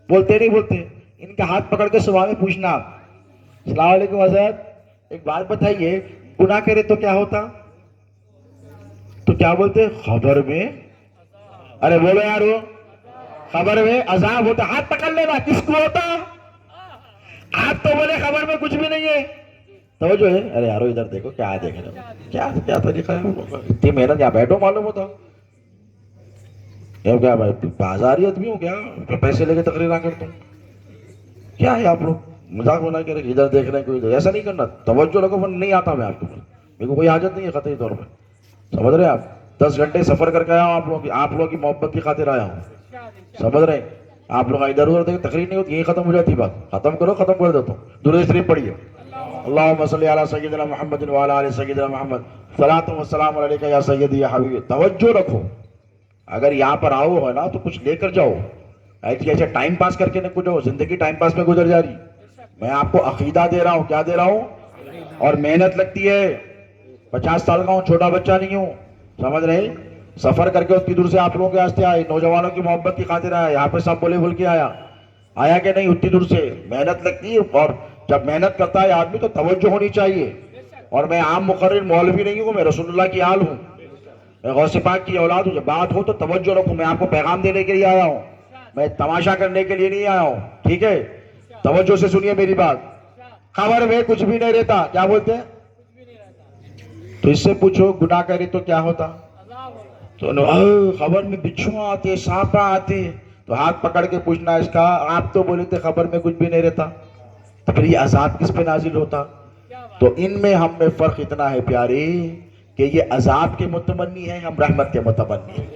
بولتے نہیں بولتے؟ ان کا ہاتھ پکڑ کے صبح میں پوچھنا السلام علیکم حضرت ایک بات بتائیے گناہ کرے تو کیا ہوتا؟ تو کیا بولتے؟ خبر میں، ارے بولو یارو، خبر میں عذاب ہوتا۔ ہاتھ پکڑ لینا، کس کو ہوتا؟ آپ تو بولے خبر میں کچھ بھی نہیں ہے، توجہ ہے؟ ارے یارو ادھر دیکھو کیا دیکھ رہے ہو، کیا طریقہ ہے؟ اتنی محنت یہاں بیٹھو معلوم ہوتا کیا بازاری آدمی ہوں کیا پیسے لے کے تقریر کرتا ہوں؟ کیا ہے آپ لوگ مذاق بنا کے ادھر دیکھ رہے ہیں؟ کوئی ایسا نہیں کرنا، توجہ رکھو، نہیں آتا میں آپ کو، میرے کو کوئی حاجت نہیں ہے قطعی طور پہ، سمجھ رہے ہیں آپ؟ 10 گھنٹے سفر کر کے آیا ہوں آپ لوگوں کی محبت کی خاطر آیا ہوں، سمجھ رہے ہیں؟ آپ لوگ ادھر ادھر دیکھ تقریر نہیں ہوتی، یہی ختم ہو جاتی بات، ختم کرو، ختم کر دیتا ہوں۔ درود شریف پڑھیے، اللہم صلی علی سیدنا محمد وعلی آل سیدنا محمد، صلاۃ و سلام علیک یا سیدی یا حبیبی۔ توجہ رکھو، اگر یہاں پر آؤ ہے نا تو کچھ لے کر جاؤ، ایسے ٹائم پاس کر کے نہ جاؤ، زندگی ٹائم پاس میں گزر جا رہی۔ میں آپ کو عقیدہ دے رہا ہوں، کیا دے رہا ہوں؟ اور محنت لگتی ہے، 50 سال کا ہوں، چھوٹا بچہ نہیں ہوں، سمجھ رہے؟ سفر کر کے اتنی دور سے آپ لوگوں کے واسطے آئے، نوجوانوں کی محبت کی خاطر آیا، یہاں پہ سب بولے بول کے آیا کہ نہیں؟ اتنی دور سے محنت لگتی ہے، اور جب محنت کرتا ہے آدمی تو توجہ ہونی چاہیے۔ اور میں عام مقرر مولوی نہیں ہوں، میں رسول اللہ کی آل ہوں، میں غوث پاک کی اولاد ہوں۔ جب بات ہو تو توجہ رکھو، میں آپ کو پیغام دینے کے لیے آیا ہوں، میں تماشا کرنے کے لیے نہیں آیا ہوں، ٹھیک ہے؟ توجہ سے سنیے میری بات۔ خبر میں کچھ بھی نہیں رہتا، کیا بولتے ہیں؟ تو اس سے پوچھو گناہ کرے تو کیا ہوتا؟ تو خبر میں بچھو آتے، سانپا آتے، تو ہاتھ پکڑ کے پوچھنا اس کا، آپ تو بولے تھے خبر میں کچھ بھی نہیں رہتا، تو پھر یہ عذاب کس پہ نازل ہوتا؟ تو ان میں ہم میں فرق اتنا ہے پیارے کہ یہ عذاب کے متمنی ہیں، ہم رحمت کے متمنی ہیں۔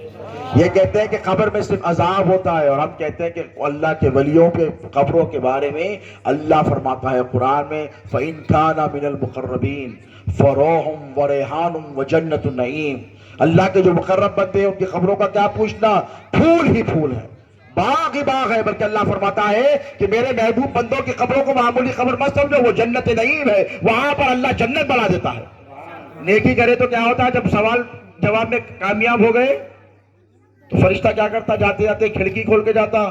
یہ کہتے ہیں کہ قبر میں صرف عذاب ہوتا ہے، اور ہم کہتے ہیں کہ اللہ کے ولیوں کے قبروں کے بارے میں اللہ فرماتا ہے قرآن میں فَإِن كَانَ مِنَ الْمُقَرَّبِينَ فَرَوْحٌ وَرَيْحَانٌ وَجَنَّةُ النَّعِيمِ۔ اللہ کے جو مقرب بندے ہیں ان کی قبروں کا کیا پوچھنا، پھول ہی پھول ہے، باغ ہی باغ ہے، بلکہ اللہ فرماتا ہے کہ میرے محبوب بندوں کی قبروں کو معمولی قبر مت سمجھو، وہ جنت نعیم ہے، وہاں پر اللہ جنت بنا دیتا ہے۔ نیکی کرے تو کیا ہوتا ہے، جب سوال جواب میں کامیاب ہو گئے تو فرشتہ کیا کرتا، جاتے جاتے کھڑکی کھول کے جاتا،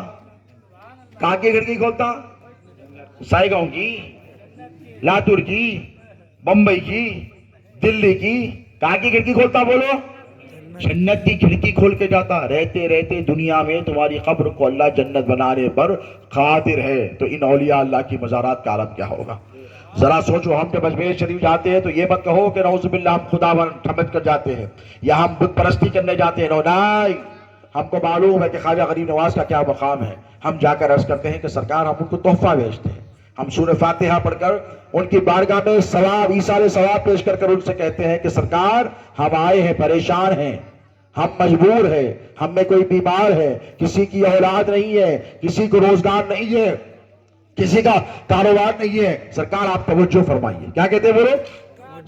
کہاں کی کھڑکی کھولتا، سائی گاؤں کی، لاتور کی، بمبئی کی، دلی کی، کہاں کی کھڑکی کھولتا بولو، جنت کی کھڑکی کھول کے جاتا۔ رہتے رہتے دنیا میں تمہاری قبر کو اللہ جنت بنانے پر قادر ہے، تو ان اولیاء اللہ کی مزارات کا عالم کیا ہوگا؟ ذرا سوچو، ہم جب اجمیر شریف جاتے ہیں تو یہ مت کہو کہ نعوذ باللہ ہم خدا سمجھ کر جاتے ہیں یا ہم بت پرستی کرنے جاتے ہیں، نہیں، ہم کو معلوم ہے کہ خواجہ غریب نواز کا کیا مقام ہے۔ ہم جا کر عرض کرتے ہیں کہ سرکار ہم ان کو تحفہ بھیجتے ہیں، ہم سورہ فاتحہ پڑھ کر ان کی بارگاہ میں ثواب، ایثار ثواب پیش کر کر ان سے کہتے ہیں کہ سرکار ہم آئے ہیں، پریشان ہیں، ہم مجبور ہیں، ہم میں کوئی بیمار ہے، کسی کی اولاد نہیں ہے، کسی کو روزگار نہیں ہے، کسی کا کاروبار نہیں ہے، سرکار آپ توجہ فرمائیے۔ کیا کہتے ہیں بولو،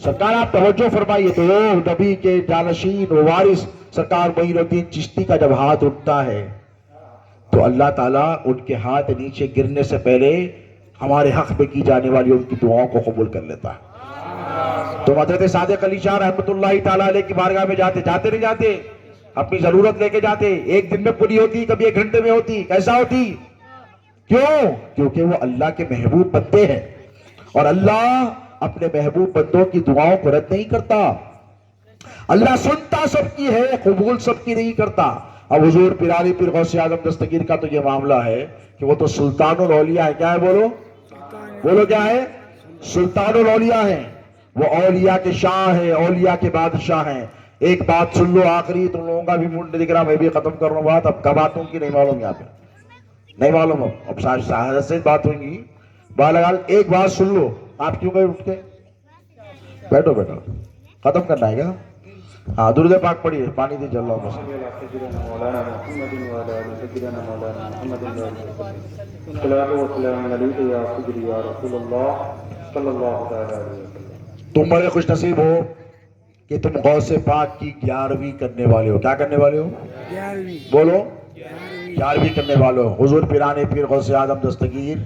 سرکار آپ توجہ فرمائیے۔ تو نبی کے جانشین و وارث سرکار معین الدین چشتی کا جب ہاتھ اٹھتا ہے تو اللہ تعالیٰ ان کے ہاتھ نیچے گرنے سے پہلے ہمارے حق میں کی جانے والی ان کی دعاؤں کو قبول کر لیتا ہے۔ تو حضرت صادق علی شاہ رحمۃ اللہ تعالیٰ علیہ کی بارگاہ میں جاتے نہیں جاتے، اپنی ضرورت لے کے جاتے، ایک دن میں پوری ہوتی، کبھی 1 گھنٹے میں ہوتی، کیسا ہوتی؟ کیوں؟ کیونکہ وہ اللہ کے محبوب بندے ہیں، اور اللہ اپنے محبوب بندوں کی دعاؤں کو رد نہیں کرتا۔ اللہ سنتا سب کی ہے، قبول سب کی نہیں کرتا۔ اب حضور پیرانی پیر غوث اعظم دستگیر کا تو یہ معاملہ ہے کہ وہ تو سلطان الاولیاء ہے۔ کیا ہے بولو کیا ہے؟ سلطان الاولیاء ہیں، وہ اولیاء کے شاہ ہیں، اولیاء کے بادشاہ ہیں۔ ایک بات سن لو آخری، تم لوگوں کا بھی موڈ دکھ رہا، میں بھی ختم کر رہا ہوں بات، اب کب آتوں کی نہیں معلوم، یہاں پہ نہیں معلوم، اب شاہد سے بات ہوگی، بالغال ایک بات سن لو، آپ کیوں گئے اٹھ کے؟ بیٹھو ختم کرنا ہے کیا؟ ہاں درود پاک پڑھیے، پانی دی جل اللہ مولانا محمد وعلى آل سيدنا مولانا محمد الصلاة والسلام عليك يا سيدي يا رسول الله صلی اللہ علیہ وسلم۔ تم بڑے خوش نصیب ہو کہ تم غوث پاک کی 11ویں کرنے والے ہو۔ کیا کرنے والے ہو؟ بولو 11ویں کرنے والے ہو۔ حضور پیران پیر غوث اعظم دستگیر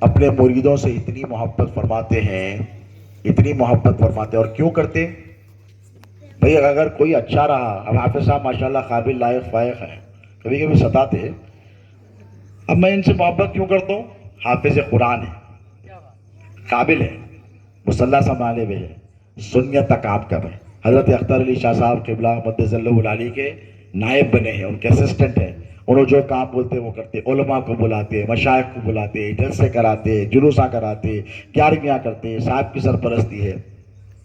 اپنے مریدوں سے اتنی محبت فرماتے ہیں، اتنی محبت فرماتے ہیں، اور کیوں کرتے؟ بھئی اگر کوئی اچھا رہا، اب حافظ صاحب ماشاءاللہ قابل لائق فائق ہے، کبھی کبھی ستاتے، اب میں ان سے محبت کیوں کرتا ہوں؟ حافظ قرآن ہے، قابل ہے، مصلی سنبھالے ہوئے ہے، سنت کا کام کر رہے ہیں۔ حضرت اختر علی شاہ صاحب قبلہ مدث اللہ العالی کے نائب بنے ہیں، ان کے اسسٹنٹ ہیں، انہوں جو کام بولتے وہ کرتے، علماء کو بلاتے، مشائخ کو بلاتے، جلسے کراتے، جلوساں کراتے، 11ویاں کرتے، صاحب کی سرپرستی ہے،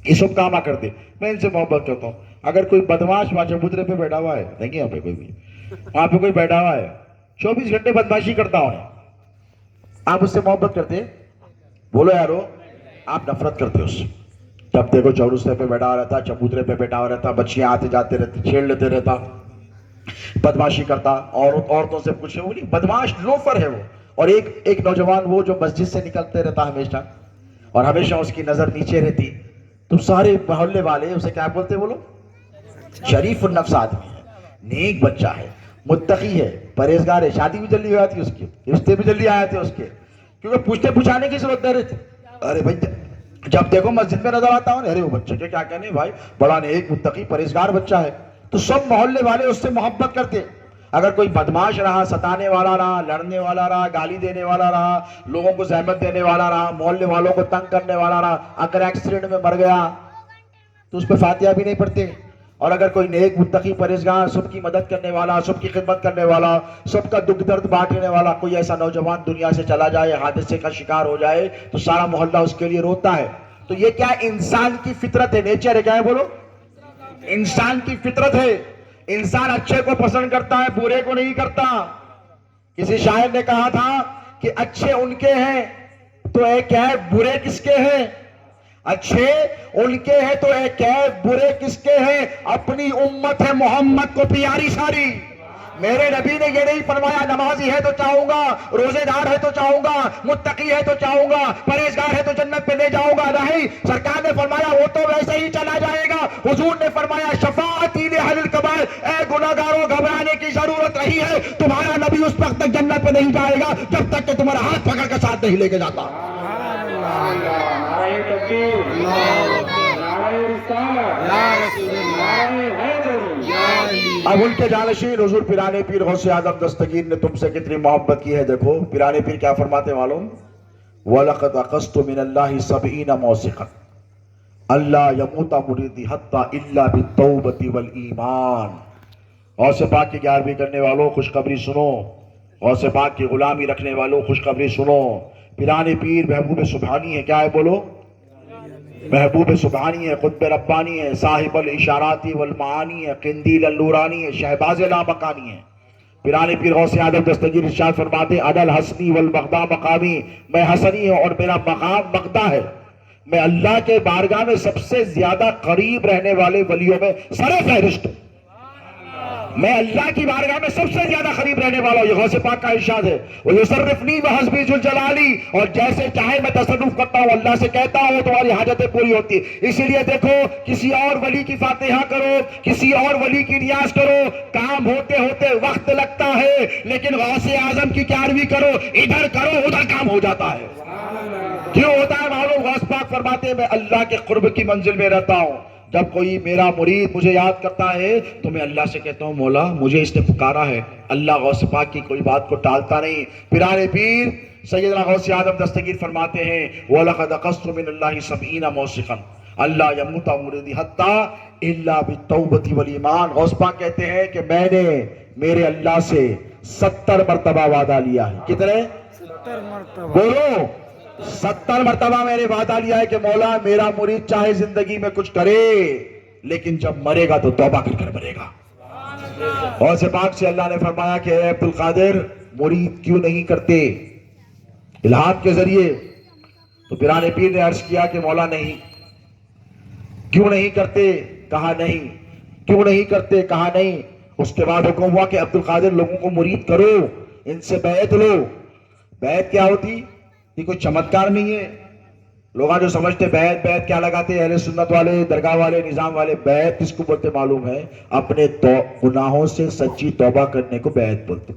یہ سب کام کرتے۔ میں ان سے محبت کرتا ہوں۔ اگر کوئی بدماش وہاں چبوترے پہ بیٹھا ہوا ہے، نہیں یہاں پہ کوئی بھی، وہاں پہ کوئی بیٹھا ہوا ہے 24 گھنٹے بدماشی کرتا ہوں، آپ اس سے محبت کرتے؟ بولو یارو، آپ نفرت کرتے اس سے۔ جب دیکھو چورستے پہ بیٹھا رہتا، چبوترے پہ بیٹھا رہتا، بچیاں آتے جاتے رہتی، چھیڑ لیتے رہتا، بدماشی کرتا، عورتوں سے کچھ وہ نہیں، بدماش لوفر ہے وہ۔ اور ایک نوجوان وہ جو مسجد سے نکلتے رہتا ہمیشہ، اور ہمیشہ اس کی نظر نیچے رہتی، تو سارے محلے والے اسے کیا بولتے؟ بولو شریف النفس آدمی ہے، نیک بچہ ہے، متقی ہے، پرہیزگار ہے، شادی بھی جلدی ہو جاتی ہے اس کی، رشتے بھی جلدی آ جاتے اس کے، کیونکہ پوچھتے پوچھانے کی ضرورت نہیں رہتی۔ ارے بھائی جب دیکھو مسجد میں نظر آتا ہوں، ارے وہ بچے کے کیا کہنے بھائی، بڑا نیک متقی پرہیزگار بچہ ہے، تو سب محلے والے اس سے محبت کرتے۔ اگر کوئی بدماش رہا، ستانے والا رہا، لڑنے والا رہا، گالی دینے والا رہا، لوگوں کو زحمت دینے والا رہا، محلے والوں کو تنگ کرنے والا رہا، اگر ایکسیڈنٹ میں مر گیا تو اس پہ فاتحہ بھی نہیں پڑھتے۔ اور اگر کوئی نیک متقی پرہیزگار، سب کی مدد کرنے والا، سب کی خدمت کرنے والا، سب کا دکھ درد بانٹنے والا کوئی ایسا نوجوان دنیا سے چلا جائے، حادثے کا شکار ہو جائے، تو سارا محلہ اس کے لیے روتا ہے۔ تو یہ کیا انسان کی فطرت ہے، نیچر ہے، کیا ہے بولو؟ انسان کی فطرت ہے۔ انسان اچھے کو پسند کرتا ہے، برے کو نہیں کرتا۔ کسی شاعر نے کہا تھا کہ اچھے ان کے ہیں تو اے کیا ہے برے کس کے ہیں؟ اچھے ان کے ہیں تو اے کیا ہے برے کس کے ہیں؟ اپنی امت ہے محمد کو پیاری ساری۔ میرے نبی نے یہ نہیں فرمایا نمازی ہے تو چاہوں گا، روزے دار ہے تو چاہوں گا، متقی ہے تو چاہوں گا، پرہیزگار ہے تو جنت پہ لے جاؤں گا، نہیں، سرکار نے فرمایا وہ تو ویسے ہی چلا جائے گا۔ حضور نے فرمایا شفاعتی لأہل الکبائر، اے گناہگاروں گھبرانے کی ضرورت نہیں ہے، تمہارا نبی اس وقت تک جنت پہ نہیں جائے گا جب تک کہ تمہارا ہاتھ پکڑ کے ساتھ نہیں لے کے جاتا۔ نعرہ تکبیر، نعرہ رسالت، نعرہ حیدر۔ اب ان کے جانشین حضور پیرانے پیر غوث اعظم دستگیر نے تم سے کتنی محبت کی ہے، دیکھو پیرانے پیر کیا فرماتے معلوم؟ وَلَقَدْ أَخَذْتُ مِنَ اللَّهِ سَبْعِينَ مَوْثِقًا أَلَّا يَمُوتَ مُرِيدِي حَتَّى إِلَّا بِالتَّوْبَةِ وَالْإِيمَانِ۔ غوث پاک کی گیارہویں کرنے والوں خوشخبری سنو، غوث پاک کی غلامی رکھنے والوں خوشخبری سنو، پیرانے پیر محبوب سبحانی ہے، کیا ہے بولو؟ محبوب سبحانی ہے، قطب ربانی ہے، صاحب الاشاراتی والمعانی ہے، قندیل النورانی ہے، شہباز لامکانی ہے۔ پیرانے پیر غوث اعظم دستگیر ارشاد فرماتے ہیں انا الحسنی والبغداد مقامی، میں حسنی ہوں اور میرا مقام بغداد ہے۔ میں اللہ کے بارگاہ میں سب سے زیادہ قریب رہنے والے ولیوں میں سر فہرست ہوں۔ میں اللہ کی بارگاہ میں سب سے زیادہ قریب رہنے والا ہوں، یہ غوث پاک کا ارشاد ہے۔ وَيُصَرِّفْنِي وَحَسْبِي ذُو الْجَلَالِ، اور جیسے چاہے میں تصرف کرتا ہوں، اللہ سے کہتا ہوں تمہاری حاجتیں پوری ہوتی۔ اسی لیے دیکھو کسی اور ولی کی فاتحہ کرو، کسی اور ولی کی نیاز کرو، کام ہوتے ہوتے وقت لگتا ہے، لیکن غوث اعظم کی 11ویں کرو، ادھر کرو ادھر کام ہو جاتا ہے۔ کیوں ہوتا ہے معلوم؟ غوث پاک فرماتے ہیں میں اللہ کے قرب کی منزل میں رہتا ہوں، جب کوئی میرا مرید مجھے یاد کرتا ہے تو میں اللہ سے کہتا ہوں مولا مجھے اس نے پکارا ہے۔ اللہ غوث پاک کی کوئی بات کو ٹالتا نہیں۔ پیرانے پیر سیدنا غوث اعظم دستگیر فرماتے ہیں وَلَقَدْ أَخَذْتُ مِنَ اللَّهِ سَبْعِينَ مَوْثِقًا أَلَّا يَمُوتَ مُرِيدِي حَتَّى إِلَّا بِالتَّوْبَةِ وَالْإِيمَانِ۔ غوث پاک کہتے ہیں کہ میں نے میرے اللہ سے 70 مرتبہ وعدہ لیا ہے۔ کتنے؟ 70 مرتبہ۔ بولو 70 مرتبہ میں نے وعدہ لیا ہے کہ مولا میرا مرید چاہے زندگی میں کچھ کرے لیکن جب مرے گا تو توبہ کر کر مرے گا۔ غوث پاک سے اللہ نے فرمایا کہ اے عبد القادر مرید کیوں نہیں کرتے الہام کے ذریعے؟ تو پیرانے پیر نے عرض کیا کہ مولا نہیں۔ کیوں نہیں کرتے؟ کہا نہیں۔ کیوں نہیں کرتے؟ کہا نہیں۔ اس کے بعد حکم ہوا کہ عبد القادر لوگوں کو مرید کرو، ان سے بیعت لو۔ بیعت کیا ہوتی؟ یہ کوئی چمتکار نہیں ہے۔ لوگ جو سمجھتے بیعت بیعت کیا لگاتے اہل سنت والے، درگاہ والے، نظام والے، بیعت کس کو بولتے معلوم ہے؟ اپنے گناہوں سے سچی توبہ کرنے کو بیعت بولتے۔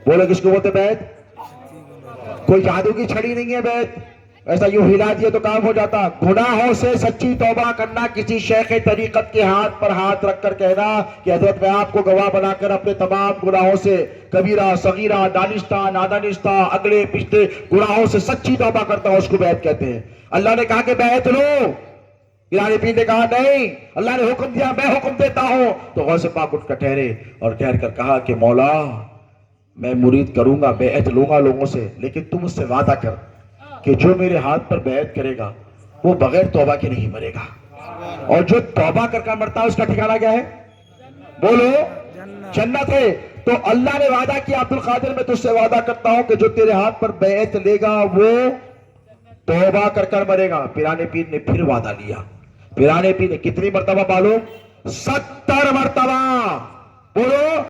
بولو کس کو بولتے بیعت؟ کوئی جادو کی چھڑی نہیں ہے بیعت، ایسا یوں ہلا دیا تو کام ہو جاتا۔ گناہوں سے سچی توبہ کرنا، کسی شیخ طریقت کے ہاتھ پر ہاتھ رکھ کر کہنا کہ حضرت میں آپ کو گواہ بنا کر اپنے تمام گناہوں سے کبیرہ صغیرہ دانستہ نادانستہ اگلے پچھلے گناہوں سے سچی توبہ کرتا ہوں، اس کو بیعت کہتے ہیں۔ اللہ نے کہا کہ بیعت لو، پیرانے پیر نے کہا نہیں، اللہ نے حکم دیا میں حکم دیتا ہوں۔ تو غوث پاک اٹھ کر ٹھہرے اور ٹھہر کر کہا کہ مولا میں مرید کروں گا، بیعت لوں گا لوگوں سے، لیکن تم اس سے وعدہ کر کہ جو میرے ہاتھ پر بیعت کرے گا وہ بغیر توبہ کے نہیں مرے گا، اور جو توبہ کر کر مرتا ہے اس کا ٹھکانہ کیا ہے؟ بولو جنت ہے۔ تو اللہ نے وعدہ کیا عبد القادر میں تجھ سے وعدہ کرتا ہوں کہ جو تیرے ہاتھ پر بیعت لے گا وہ توبہ کر کر مرے گا۔ پیرانے پیر نے پھر وعدہ لیا۔ پیرانے پیر نے کتنی مرتبہ معلوم؟ 70 مرتبہ۔ بولو